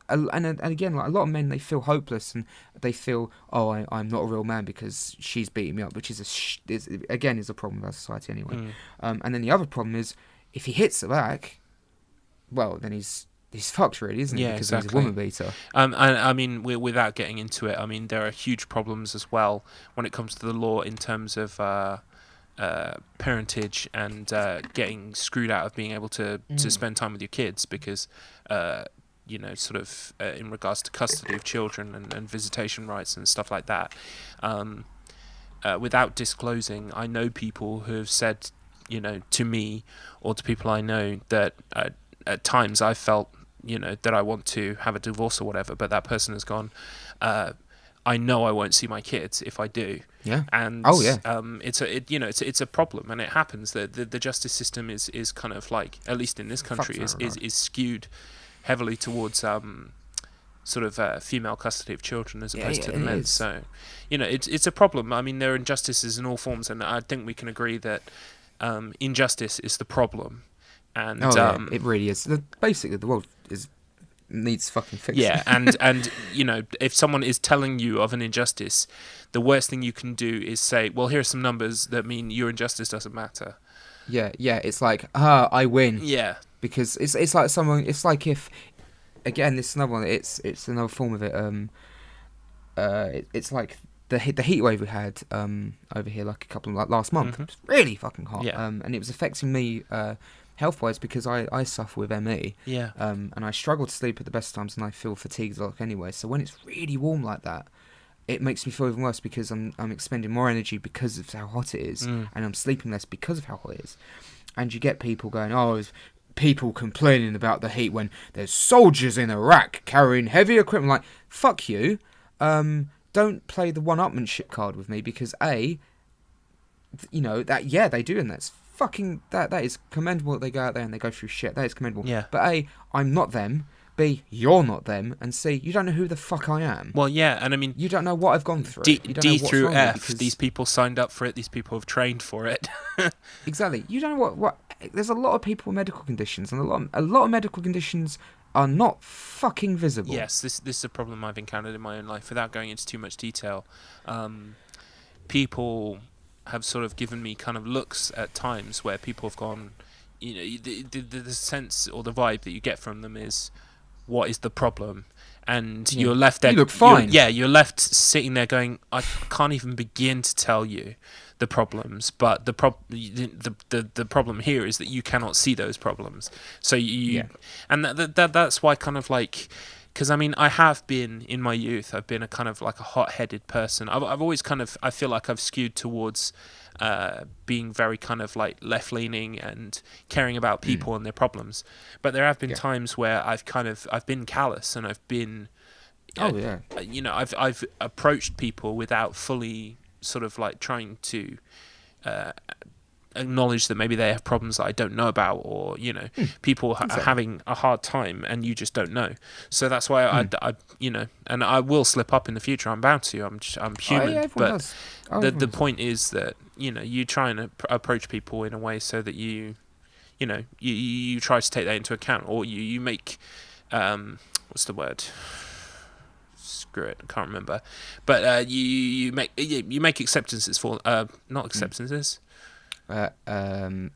and again, like a lot of men, they feel hopeless, and they feel, I'm not a real man because she's beating me up, which is a problem with our society anyway. And then the other problem is, if he hits her back, well, then he's fucked, really, isn't he? Yeah, because exactly. he's a woman beater. And I mean, without getting into it, I mean, there are huge problems as well when it comes to the law in terms of parentage and getting screwed out of being able to spend time with your kids, because you know, sort of in regards to custody of children and visitation rights and stuff like that, without disclosing, I know people who have said, you know, to me or to people I know that at times I felt, you know, that I want to have a divorce or whatever, but that person has gone, I know I won't see my kids if I do. Yeah. And it's a problem, and it happens. The justice system is kind of like, at least in this country, is skewed heavily towards sort of female custody of children as opposed to the men. Is. So, you know, it's a problem. I mean, there are injustices in all forms, and I think we can agree that injustice is the problem. And it really is. Basically, the world needs fucking fixing. Yeah, and you know, if someone is telling you of an injustice, the worst thing you can do is say, well, here are some numbers that mean your injustice doesn't matter. Yeah, it's like, I win. Yeah. Because it's like someone, it's like if, again, this is another one, it's another form of it, it's like the heat wave we had over here like last month. It was really fucking hot. Yeah. And it was affecting me health-wise, because I suffer with ME. Yeah. And I struggle to sleep at the best times, and I feel fatigued like anyway. So when it's really warm like that, it makes me feel even worse, because I'm expending more energy because of how hot it is, and I'm sleeping less because of how hot it is. And you get people going, people complaining about the heat when there's soldiers in Iraq carrying heavy equipment. Like, fuck you. Don't play the one-upmanship card with me, because A, you know, that, yeah, they do, and that's fucking, that is commendable that they go out there and they go through shit. That is commendable. Yeah. But A, I'm not them. B, you're not them. And C, you don't know who the fuck I am. Well, yeah, and I mean, you don't know what I've gone through. D through F, these people signed up for it, these people have trained for it. Exactly. You don't know what there's a lot of people with medical conditions, and a lot of medical conditions are not fucking visible. Yes, this is a problem I've encountered in my own life. Without going into too much detail, people have sort of given me kind of looks at times where people have gone, you know, the sense or the vibe that you get from them is, what is the problem? And you're left there. You look fine. You're left sitting there going, I can't even begin to tell you the problems, but the problem here is that you cannot see those problems. So and that's why kind of like because I mean, I have been in my youth. I've been a kind of like a hot-headed person. I've always kind of, I feel like I've skewed towards being very kind of like left-leaning and caring about people and their problems. But there have been times where I've been callous, and I've been, you know, I've approached people without fully sort of like trying to acknowledge that maybe they have problems that I don't know about, or you know, people are having a hard time and you just don't know. So that's why I you know, and I will slip up in the future. I'm bound to. I'm human. But the point is that, you know, you try and approach people in a way so that you know, you try to take that into account, or you make what's the word? Screw it, I can't remember. But you make acceptances for not acceptances.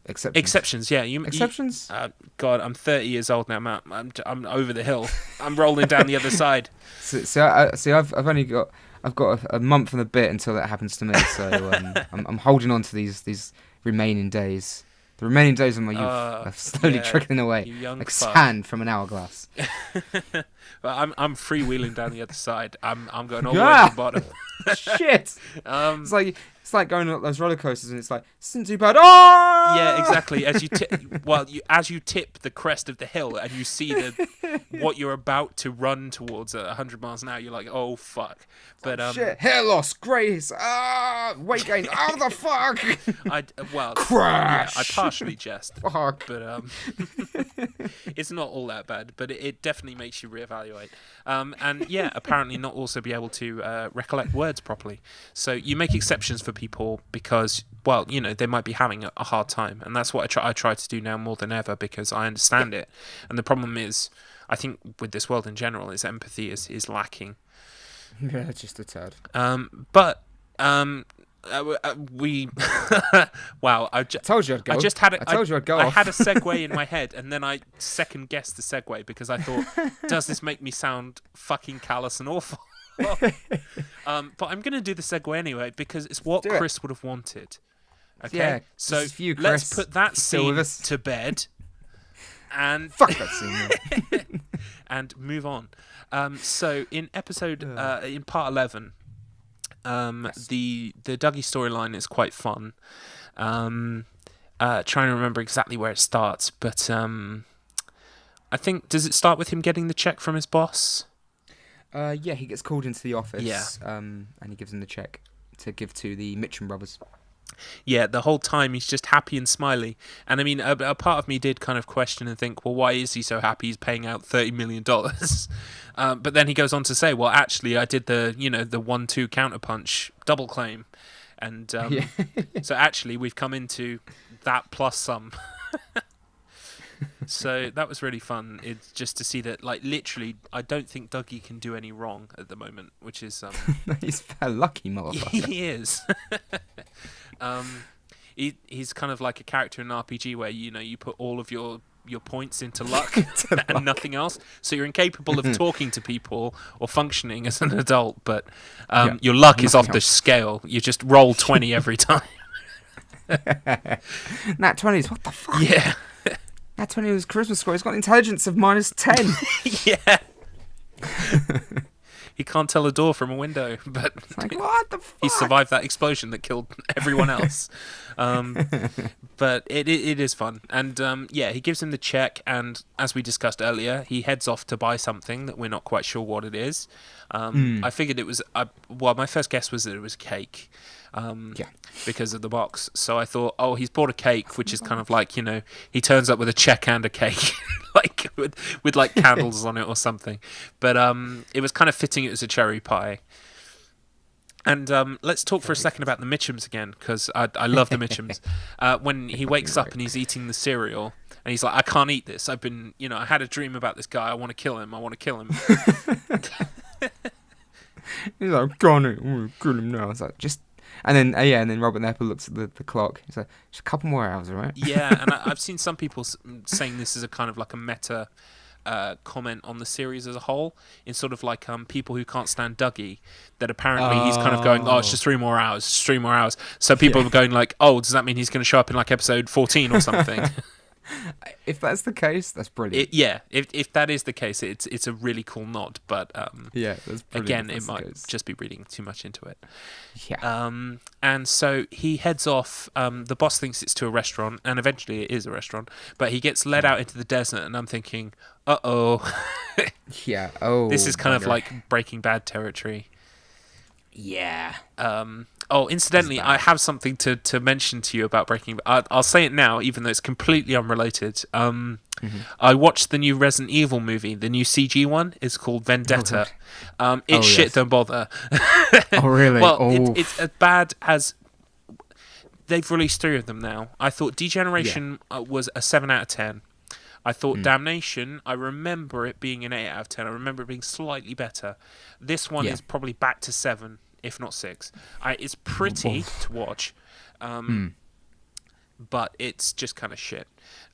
Exceptions, yeah. Exceptions. God, I'm 30 years old now. I'm over the hill. I'm rolling down the other side. I've only got a month and a bit until that happens to me. So I'm holding on to these remaining days. The remaining days of my youth are slowly trickling away like sand from an hourglass. Well, I'm freewheeling down the other side. I'm going all the way to the bottom. Shit. It's like going up those roller coasters, and it's like, this isn't too bad. Oh! Yeah, exactly. As you tip the crest of the hill, and you see what you're about to run towards at 100 miles an hour, you're like, oh fuck. But shit, hair loss, grace, weight gain. Oh the fuck! Crash. Yeah, I partially jest. Fuck. But it's not all that bad. But it definitely makes you reevaluate. And yeah, apparently not also be able to recollect words properly. So you make exceptions for people because, well, you know, they might be having a hard time, and that's what I try to do now more than ever, because I understand it. And the problem is, I think with this world in general, is empathy is lacking. Yeah, just a tad. We wow, told you I'd go. I just had I told you I'd go. I had a segue in my head, and then I second guessed the segue because I thought, does this make me sound fucking callous and awful? But I'm going to do the segue anyway, because it's what Chris would have wanted. Okay, yeah, so you, let's put that scene to bed, and fuck that scene, and move on. So in episode, in part 11, the Dougie storyline is quite fun. Trying to remember exactly where it starts, but I think, does it start with him getting the check from his boss? Yeah, he gets called into the office. Yeah. And he gives him the check to give to the Mitchum Brothers. Yeah, the whole time he's just happy and smiley. And I mean, a part of me did kind of question and think, well, why is he so happy he's paying out $30 million? But then he goes on to say, well, actually, I did the 1-2 counterpunch double claim. And so actually, we've come into that plus some. So that was really fun. It's just to see that, like, literally, I don't think Dougie can do any wrong at the moment, which is he's a lucky motherfucker. He is. He's kind of like a character in an RPG where, you know, you put all of your points into luck and nothing else. So you're incapable of talking to people or functioning as an adult, but your luck is off the scale. You just roll 20 every time. Nat 20s, what the fuck? Yeah. Nat 20 was charisma score. He's got intelligence of -10. Yeah. He can't tell a door from a window, but like, what the fuck? He survived that explosion that killed everyone else. But it is fun. And he gives him the check, and as we discussed earlier, he heads off to buy something that we're not quite sure what it is. I figured it was, my first guess was that it was cake. Because of the box. So I thought, he's bought a cake, which is kind of like, you know, he turns up with a check and a cake, like with like candles on it or something. But it was kind of fitting it was a cherry pie. And let's talk for a second about the Mitchums again, because I love the Mitchums. When he wakes up and he's eating the cereal, and he's like, I can't eat this. I've been, you know, I had a dream about this guy. I want to kill him. He's like, can't eat. I'm gonna kill him now. It's like, just. And then Robert Nepple looks at the clock. He's like, just a couple more hours, all right? Yeah, and I've seen some people saying this is a kind of like a meta comment on the series as a whole, in sort of like people who can't stand Dougie, that apparently he's kind of going, it's just 3 more hours. So people are going like, does that mean he's going to show up in like episode 14 or something? If that's the case, that's brilliant. If that is the case, it's a really cool nod. But Yeah, that's brilliant. again, That's it the might case. just be reading too much into it. Yeah. And so he heads off. The boss thinks it's to a restaurant, and eventually it is a restaurant. But he gets led out into the desert, and I'm thinking, Yeah. Oh, this is kind of bugger. like Breaking Bad territory. Yeah. Incidentally, I have something to mention to you about Breaking Bad. I'll say it now, even though it's completely unrelated. I watched the new Resident Evil movie, the new CG one. It's called Vendetta. It's shit, yes. don't bother. Oh, really? Well, Oh. it's as bad as... They've released 3 of them now. I thought Degeneration was a 7 out of 10. I thought Damnation, I remember it being an 8 out of 10. I remember it being slightly better. This one is probably back to 7, if not 6. It's pretty to watch, but it's just kind of shit.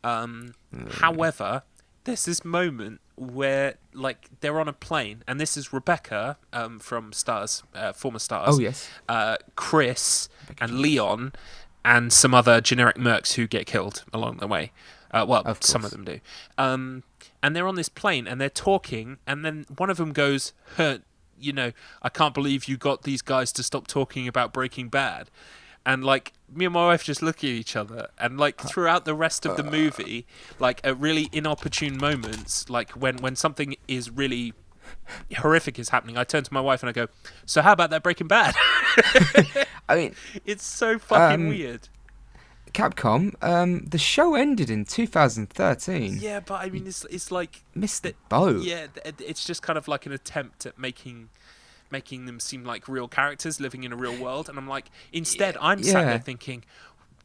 However, there's this moment where like they're on a plane, and this is Rebecca from Stars, former Stars. Oh, yes. Chris and Leon and some other generic mercs who get killed along the way. Some of them do. And they're on this plane, and they're talking, and then one of them goes, I can't believe you got these guys to stop talking about Breaking Bad. And, like, me and my wife just look at each other, and, like, throughout the rest of the movie, like, at really inopportune moments, like, when something is really horrific is happening, I turn to my wife and I go, so how about that Breaking Bad? I mean, it's so fucking weird. Capcom, the show ended in 2013. Yeah, but I mean, it's like Missed the boat. Yeah, it's just kind of like an attempt at making them seem like real characters living in a real world, and I'm like, instead, I'm sat there thinking,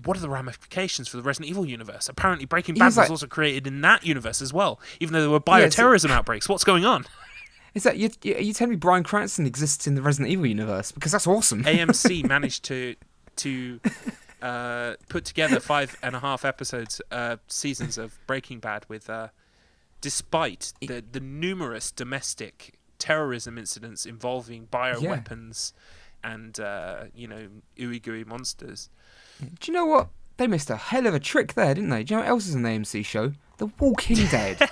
what are the ramifications for the Resident Evil universe? Apparently, Breaking Bad was also created in that universe as well, even though there were bioterrorism outbreaks. What's going on? Is that you telling me Bryan Cranston exists in the Resident Evil universe? Because that's awesome. AMC managed to put together 5.5 episodes, seasons of Breaking Bad with, despite the numerous domestic terrorism incidents involving bioweapons and ooey gooey monsters. Do you know what? They missed a hell of a trick there, didn't they? Do you know what else is in the AMC show? The Walking Dead.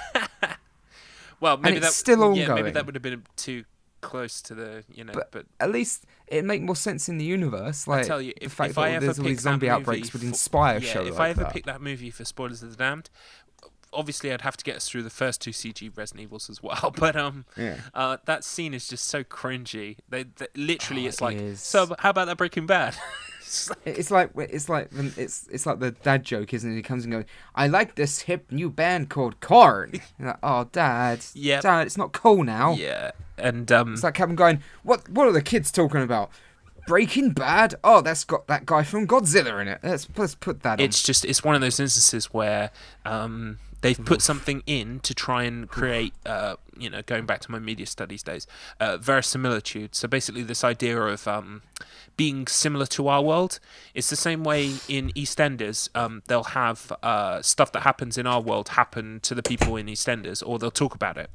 Well, maybe that's still ongoing. Yeah, maybe that would have been too close to the, but at least it'd make more sense in the universe. Like, I tell you, the fact that there's all these zombie outbreaks would inspire a show like that. If I ever pick that movie for Spoilers of the Damned, obviously I'd have to get us through the first 2 CG Resident Evils as well. But that scene is just so cringy. They literally, it's like, so how about that Breaking Bad? It's like the dad joke, isn't it? He comes and goes, I like this hip new band called Korn. You're like, oh, Dad, Dad, it's not cool now. Yeah, and it's like Captain going, what are the kids talking about? Breaking Bad? Oh, that's got that guy from Godzilla in it. Let's put that on. It's one of those instances where they've put something in to try and create, going back to my media studies days, verisimilitude. So basically this idea of being similar to our world. It's the same way in EastEnders. They'll have stuff that happens in our world happen to the people in EastEnders, or they'll talk about it.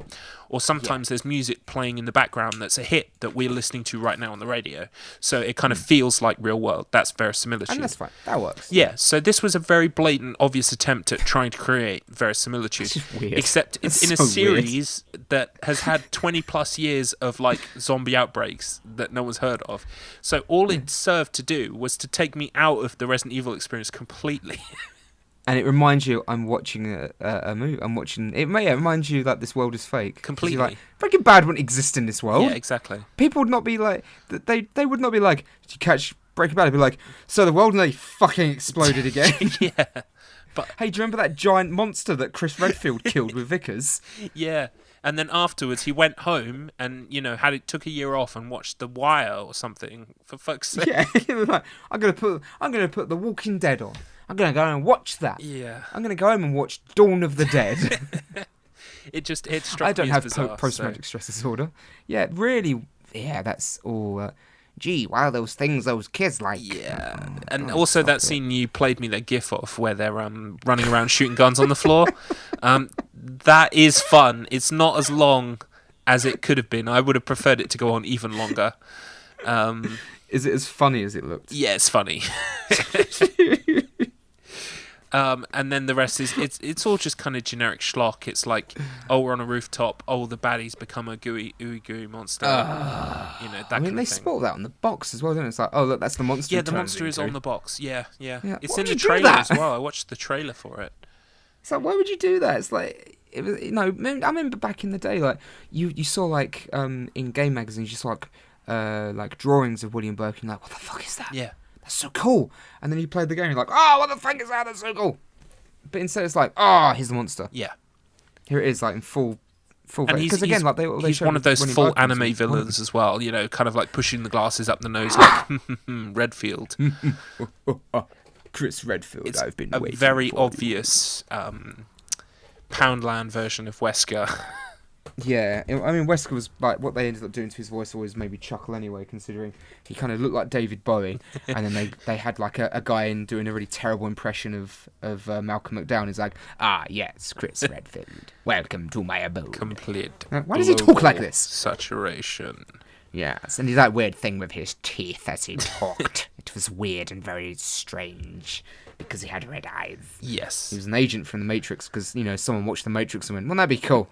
Or sometimes there's music playing in the background that's a hit that we're listening to right now on the radio. So it kind of feels like real world. That's verisimilitude. And that's fine. That works. Yeah, so this was a very blatant, obvious attempt at trying to create verisimilitude. Weird. Except it's in a series that has had 20 plus years of like zombie outbreaks that no one's heard of. So all it served to do was to take me out of the Resident Evil experience completely. And it reminds you, I'm watching a movie. It may remind you that this world is fake. Completely. Like, Breaking Bad wouldn't exist in this world. Yeah, exactly. People would not be like, they would not be like, did you catch Breaking Bad? They'd be like, so the world nearly fucking exploded again. Yeah. But hey, do you remember that giant monster that Chris Redfield killed with Vickers? Yeah. And then afterwards, he went home and took a year off and watched The Wire or something. For fuck's sake. Yeah, like, I'm gonna put The Walking Dead on. I'm gonna go and watch that. Yeah. I'm gonna go home and watch Dawn of the Dead. it struck I don't me have as bizarre, post-traumatic stress disorder. Yeah, really. Yeah, that's all. Gee, wow, those things those kids like. Yeah, and also that scene you played me that gif of where they're running around shooting guns on the floor. That is fun. It's not as long as it could have been. I would have preferred it to go on even longer. Is it as funny as it looked? Yeah, it's funny. And then the rest is it's all just kind of generic schlock. It's like, oh, we're on a rooftop. Oh, the baddies become a ooey gooey monster. I That mean, kind they of thing. spoil that on the box as well, don't it? It's like, oh, look, that's the monster. Yeah, the monster is on the box. Yeah. Yeah, It's why in would the you do trailer that? as well. I watched the trailer for it. It's like, why would you do that? It's like, it was, I remember back in the day, like you saw like in game magazines, you saw like drawings of William Burke, and you're like, what the fuck is that? Yeah. That's so cool. And then you played the game, you're like, oh, what the fuck is that? That's so cool. But instead, it's like, oh, he's the monster. Yeah. Here it is, like in full. And Because again, like they he's one of those William full Burke anime villains as well. Kind of like pushing the glasses up the nose, like Redfield. Chris Redfield. It's I've been a waiting very for obvious Poundland version of Wesker. Yeah, I mean, Wesker was like, what they ended up doing to his voice always made me chuckle anyway, considering he kind of looked like David Bowie, and then they had like a guy in doing a really terrible impression of Malcolm McDowell. He's like, ah, yes, Chris Redfield, welcome to my abode. Complete. Why does he talk like this? Saturation. Yes, and he that weird thing with his teeth as he talked. It was weird and very strange because he had red eyes. Yes. He was an agent from the Matrix because someone watched the Matrix and went, "Well, that'd be cool."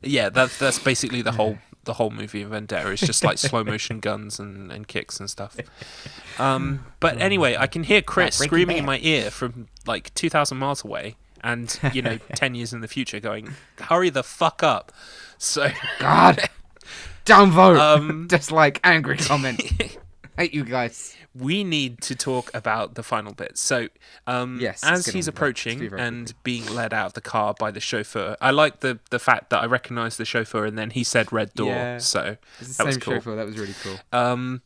Yeah, that's basically the whole movie of Vendetta. It's just like slow motion guns and kicks and stuff. But anyway, I can hear Chris screaming in my ear from like 2,000 miles away, and 10 years in the future, going, "Hurry the fuck up!" So God, downvote. Just like angry comment. Hate you guys. We need to talk about the final bit. So, yes, as he's approaching and being led out of the car by the chauffeur, I like the fact that I recognised the chauffeur, and then he said "red door," so it's that the was same cool. chauffeur. That was really cool.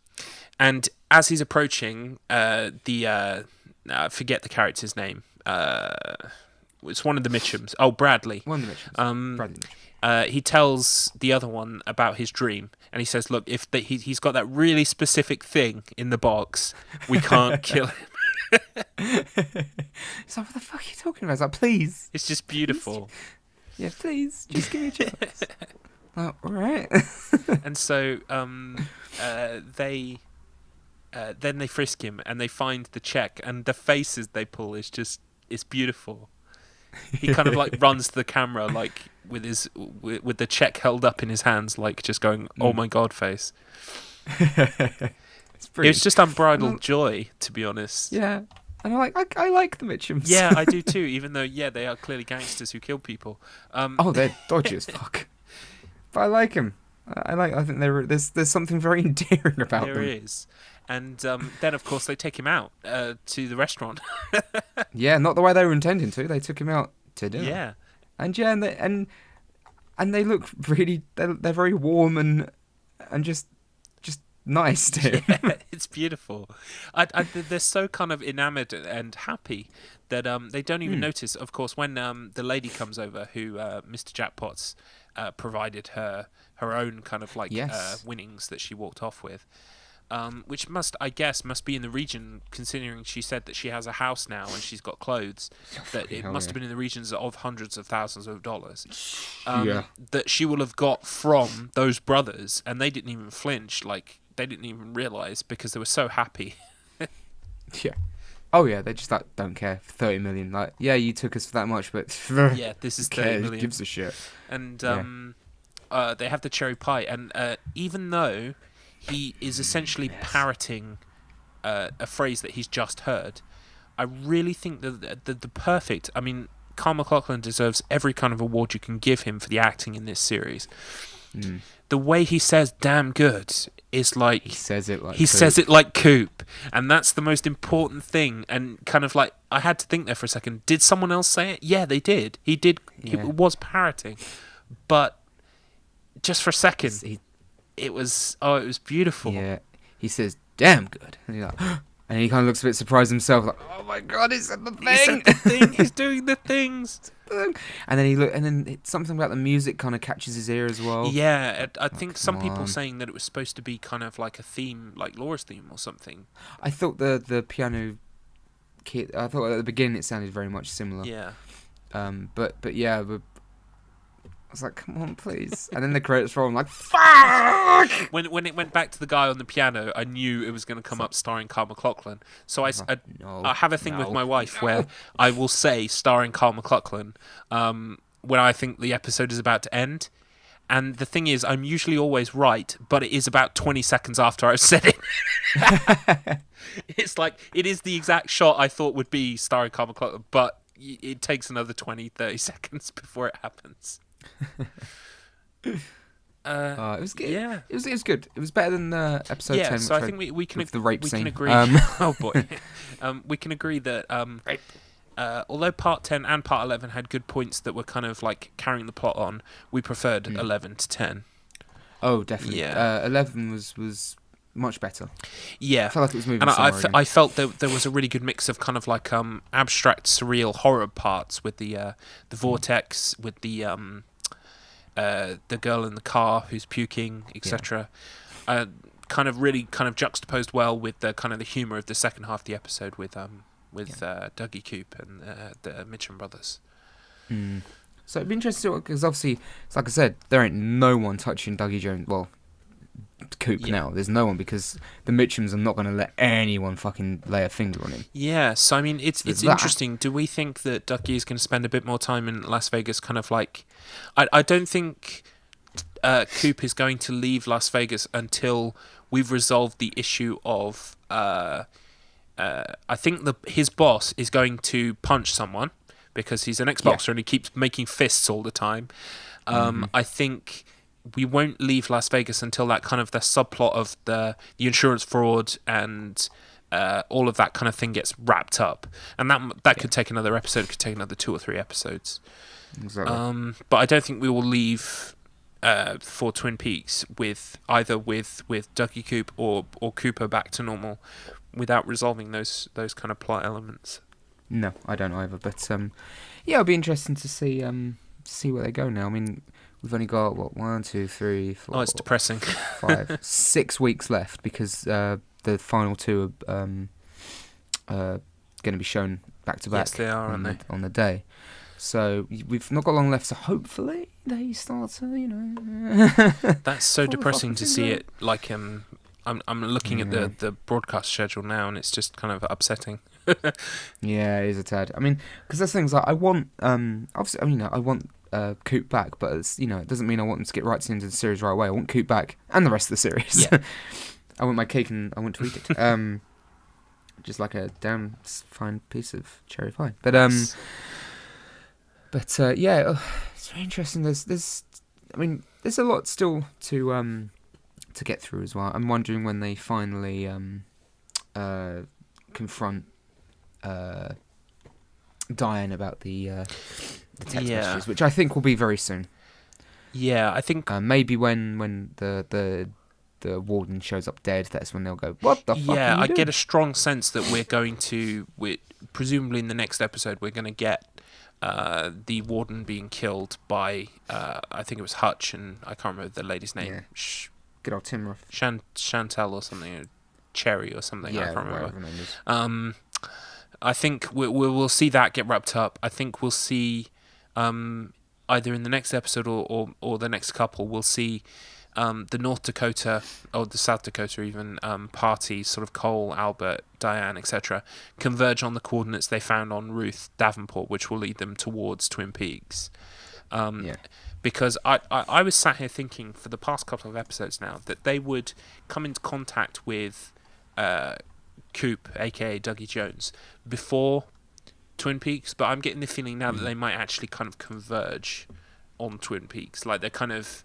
And as he's approaching, I forget the character's name. It's one of the Mitchums. Oh, Bradley. One of the Mitchums. Bradley Mitchum. He tells the other one about his dream, and he says, "Look, if he's got that really specific thing in the box, we can't kill him." It's like, what the fuck are you talking about? It's like, please. It's just beautiful. Yeah, please, just give me a chance. All right. And so then they frisk him, and they find the check, and the faces they pull is just, it's beautiful. He kind of like runs to the camera, like with the check held up in his hands, like just going, "Oh my god," face. It was just unbridled joy, to be honest. Yeah, and I like the Mitchums. Yeah, I do too. Even though they are clearly gangsters who kill people. Oh, they're dodgy as fuck. But I like them. I think there's something very endearing about them. There is. And then, of course, they take him out to the restaurant. Yeah, not the way they were intending to. They took him out to dinner. Yeah. And they look really. They're very warm and just nice to him. Yeah, it's beautiful. They're so kind of enamoured and happy that they don't even notice. Of course, when the lady comes over, who Mr. Jackpot's provided her own kind of like winnings that she walked off with. Which must be in the region, considering she said that she has a house now and she's got clothes. That it must have been in the regions of hundreds of thousands of dollars. That she will have got from those brothers, and they didn't even flinch. Like, they didn't even realise because they were so happy. Yeah. Oh yeah, they just like don't care. 30 million. Like, yeah, you took us for that much, but yeah, this is 30 million. Gives a shit. And they have the cherry pie, and even though he is essentially parroting a phrase that he's just heard, I really think that the perfect... I mean, Kyle MacLachlan deserves every kind of award you can give him for the acting in this series. The way he says "damn good" is like... He says it like Coop. And that's the most important thing. And kind of like, I had to think there for a second. Did someone else say it? Yeah, they did. He did. Yeah. It was parroting. But just for a second... It was beautiful. Yeah, he says "damn good," and he's like, and he kind of looks a bit surprised himself, like, "Oh my god, he said the thing! He said the thing. He's doing the things." And then something about the music kind of catches his ear as well. Yeah, I think some people saying that it was supposed to be kind of like a theme, like Laura's theme or something. I thought the piano kit. I thought at the beginning it sounded very much similar. Yeah. But yeah. was like, come on, please. And then the credits roll. I'm like, fuck! When it went back to the guy on the piano, I knew it was going to come up starring Carl McLachlan. So I have a thing with my wife where I will say starring Carl McLachlan when I think the episode is about to end. And the thing is, I'm usually always right, but it is about 20 seconds after I've said it. It's like, it is the exact shot I thought would be starring Carl McLachlan, but it takes another 20, 30 seconds before it happens. It was good. Yeah. It was good. It was better than episode 10. So I think we can the rape scene. Can agree. Oh boy. We can agree that although part 10 and part 11 had good points that were kind of like carrying the plot on, we preferred 11 to 10. Oh, definitely. Yeah. 11 was much better. Yeah. I felt like it was moving and somewhere again. I felt that there was a really good mix of kind of like abstract, surreal horror parts with the vortex, with the girl in the car who's puking, etc. Kind of really kind of juxtaposed well with the kind of the humour of the second half of the episode with DougieCoop and the Mitchum Brothers. So it'd be interesting because obviously, it's like I said, there ain't no one touching Dougie Jones. Well, Coop now. There's no one because the Mitchums are not going to let anyone fucking lay a finger on him. Yeah, so I mean, it's interesting. Do we think that Dougie is going to spend a bit more time in Las Vegas? Kind of like, I don't think Coop is going to leave Las Vegas until we've resolved the issue of. I think his boss is going to punch someone because he's an ex-boxer and he keeps making fists all the time. I think we won't leave Las Vegas until that kind of the subplot of the insurance fraud and all of that kind of thing gets wrapped up. And that could take another episode, could take another 2 or 3 episodes. Exactly. But I don't think we will leave for Twin Peaks with DougieCoop or Cooper back to normal without resolving those kind of plot elements. No, I don't either. But it'll be interesting to see where they go now. I mean, we've only got 1, 2, 3, 4. Oh, it's depressing. 5, 6 weeks left because the final 2 are going to be shown back to back. Yes, they are, aren't they? On the day. So we've not got long left. So hopefully they start to, That's so depressing to see it. Like I'm looking at the broadcast schedule now, and it's just kind of upsetting. Yeah, it is a tad. I mean, because there's things like I want. Obviously, I mean, I want Coop back, but it's, it doesn't mean I want them to get right into the series right away. I want Coop back and the rest of the series. Yeah. I want my cake and I want to eat it. Just like a damn fine piece of cherry pie. But yeah, it's very interesting. There's a lot still to get through as well. I'm wondering when they finally confront Diane about the text messages, which I think will be very soon. Yeah, I think maybe when the warden shows up dead, that's when they'll go, what the fuck are you doing? get a strong sense that we're presumably in the next episode we're going to get the warden being killed by I think it was Hutch, and I can't remember the lady's name. Yeah. Good old Tim Ruff. Chantel or something, or Cherry or something. Yeah, I can't remember. Whatever her name is. I think we'll see that get wrapped up. I think we'll see either in the next episode or the next couple, we'll see the North Dakota or the South Dakota even parties, sort of Cole, Albert, Diane, etc., converge on the coordinates they found on Ruth Davenport, which will lead them towards Twin Peaks. Because I was sat here thinking for the past couple of episodes now that they would come into contact with Coop, aka Dougie Jones, before Twin Peaks, but I'm getting the feeling now that they might actually kind of converge on Twin Peaks. Like they're kind of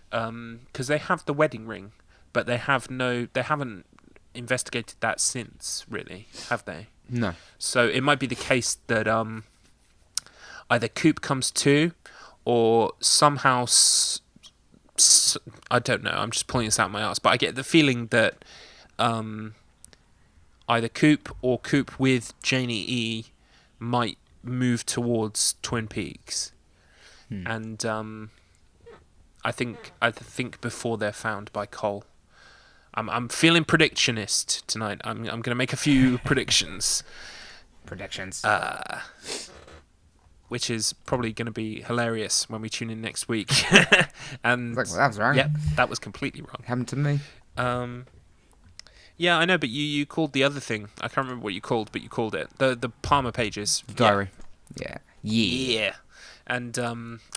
because they have the wedding ring, but they haven't investigated that since, really, have they? No. So it might be the case that either Coop comes too, or somehow I don't know. I'm just pulling this out of my arse, but I get the feeling that either Coop or Coop with Janie E might move towards Twin Peaks, and I think before they're found by Cole. I'm feeling predictionist tonight. I'm going to make a few predictions. Predictions. which is probably going to be hilarious when we tune in next week. And Like, well, that was wrong. Yep, that was completely wrong. It happened to me. Yeah, I know, but you called the other thing. I can't remember what you called, but you called it the Palmer pages Diary. Yeah. And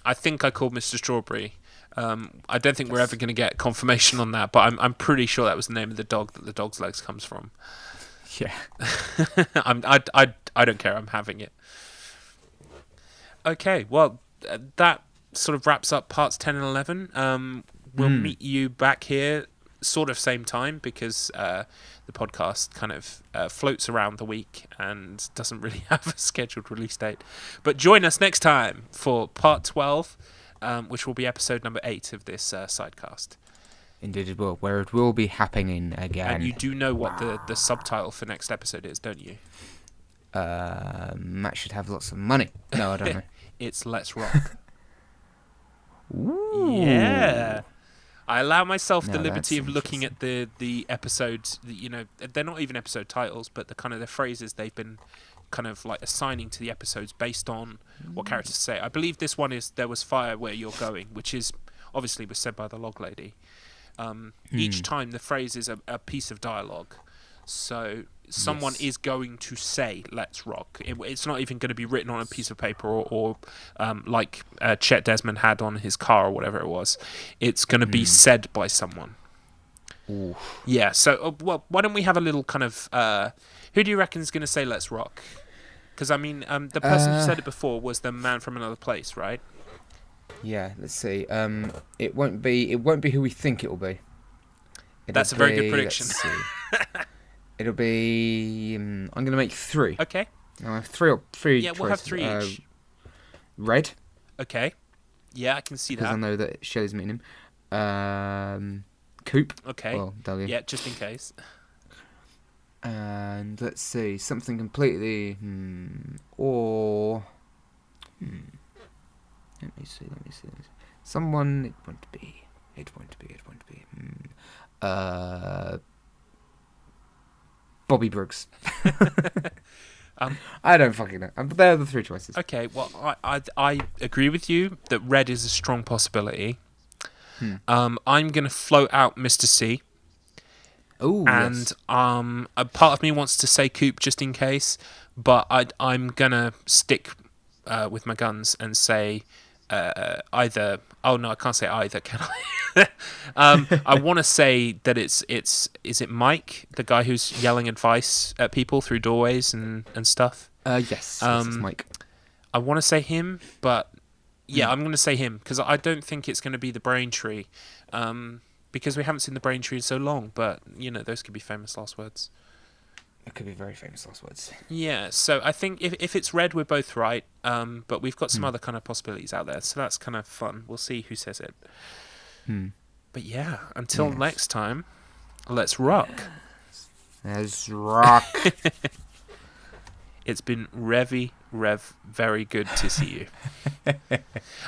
I think I called Mr. Strawberry. I don't think we're ever going to get confirmation on that, but I'm pretty sure that was the name of the dog that the dog's legs comes from. Yeah. I don't care. I'm having it. Okay, well, that sort of wraps up parts 10 and 11. We'll meet you back here sort of same time, because the podcast kind of floats around the week and doesn't really have a scheduled release date. But join us next time for part 12, which will be episode number 8 of this sidecast. Indeed it will, where it will be happening again. And you do know what the subtitle for next episode is, don't you? Matt should have lots of money. No, I don't know. It's Let's Rock. Ooh. Yeah. I allow myself the No, liberty that's of looking at the episodes. You know, they're not even episode titles, but the kind of the phrases they've been kind of like assigning to the episodes based on what characters say. I believe this one is "There was fire where you're going," which is obviously was said by the log lady. Each time the phrase is a piece of dialogue, so someone is going to say "Let's rock." It's not even going to be written on a piece of paper or like Chet Desmond had on his car or whatever it was. It's going to be said by someone. Ooh. Yeah. So, well, why don't we have a little kind of who do you reckon is going to say "Let's rock"? Because I mean, the person who said it before was the man from another place, right? Yeah. Let's see. It won't be who we think it will be. That's a very good prediction. Let's see. It'll be. I'm going to make 3. Okay. I have 3 Yeah, choices. we'll have 3 each. Red. Okay. Yeah, I can see Because that. I know that Shelley's meeting him. Coop. Okay. Well, W. Yeah, just in case. And let's see, something completely. Or. Let me see. Someone. It won't be. Bobby Briggs. I don't fucking know. But they're the 3 choices. Okay, well, I agree with you that red is a strong possibility. I'm going to float out Mr. C. Oh, And yes. A part of me wants to say Coop just in case, but I'm going to stick with my guns and say either. Oh, no, I can't say either, can I? I want to say that is it Mike, the guy who's yelling advice at people through doorways and stuff? Yes, it's Mike. I want to say him, but yeah, I'm going to say him because I don't think it's going to be the Braintree, because we haven't seen the Braintree in so long. But you know, those could be famous last words. It could be very famous last words. Yeah, so I think if it's red, we're both right. But we've got some other kind of possibilities out there, so that's kind of fun. We'll see who says it. But yeah, until next time, let's rock. Let's rock. It's been very good to see you.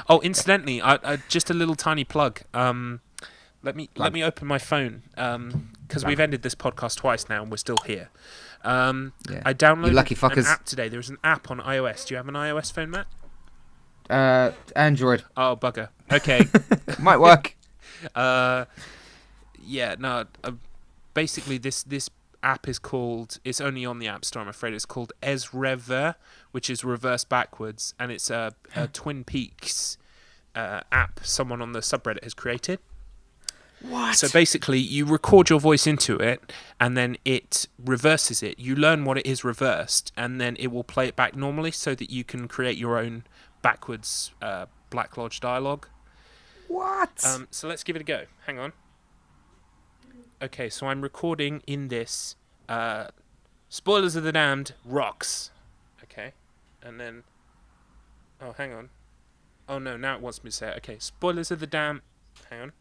Oh, incidentally, I just a little tiny plug. Let me open my phone because we've ended this podcast twice now and we're still here. I downloaded You lucky fuckers. an app today. There is an app on iOS. Do you have an iOS phone, Matt? Android. Oh, bugger. Okay. Might work. Yeah, no. Basically, this app is called. It's only on the App Store, I'm afraid. It's called Esrever, which is reverse backwards, and it's a Twin Peaks app someone on the subreddit has created. What? So basically, you record your voice into it, and then it reverses it. You learn what it is reversed, and then it will play it back normally, so that you can create your own backwards Black Lodge dialogue. What? So let's give it a go. Hang on. Okay, so I'm recording in this. Spoilers of the Damned rocks. Okay, and then. Oh, hang on. Oh no, now it wants me to say it. Okay, Spoilers of the Damned. Hang on.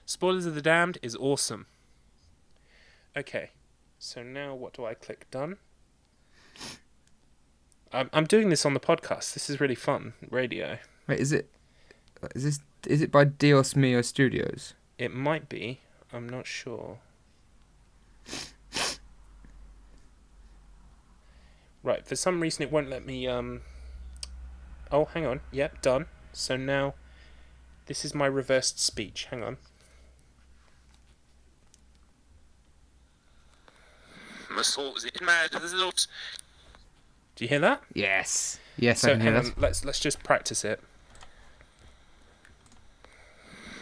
Spoilers of the Damned is awesome. Okay, so now what do I click? Done. I'm doing this on the podcast. This is really fun. Radio. Wait, is it by Dios Mio Studios? It might be. I'm not sure. Right, for some reason it won't let me Oh, hang on. Yep, done. So now, this is my reversed speech. Hang on. Do you hear that? Yes. Yes, I So can hear hang that. on. Let's just practice it.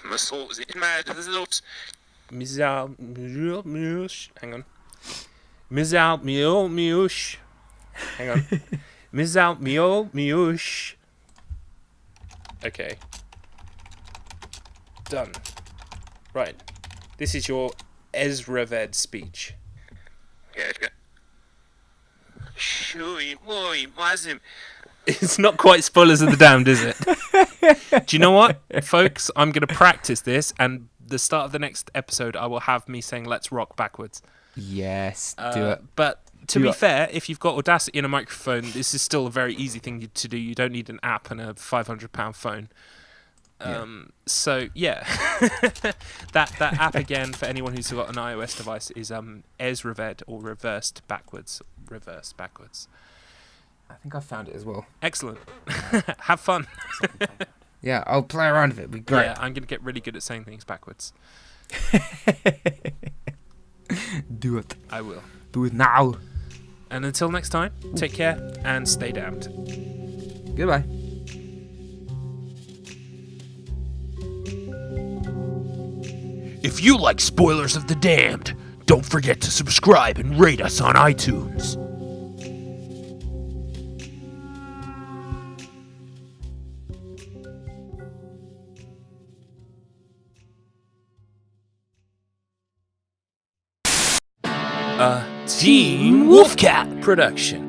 Hang on. Hang on. Okay. Done. Right. This is your Ezraved speech. It's not quite Spoilers of the Damned, is it? Do you know what, folks? I'm going to practice this, and the start of the next episode, I will have me saying "Let's rock" backwards. Yes, do it. But to be fair, if you've got Audacity and a microphone, this is still a very easy thing to do. You don't need an app and a £500 phone. So yeah, that app again for anyone who's got an iOS device is Ezraved, or reversed backwards. Reverse backwards. I think I found it as well. Excellent. Have fun. Yeah, I'll play around with it. It'll be great. Yeah, I'm gonna get really good at saying things backwards. Do it. I will. Do it now. And until next time, take care and stay damned. Goodbye. If you like Spoilers of the Damned, don't forget to subscribe and rate us on iTunes. Team Wolfcat production.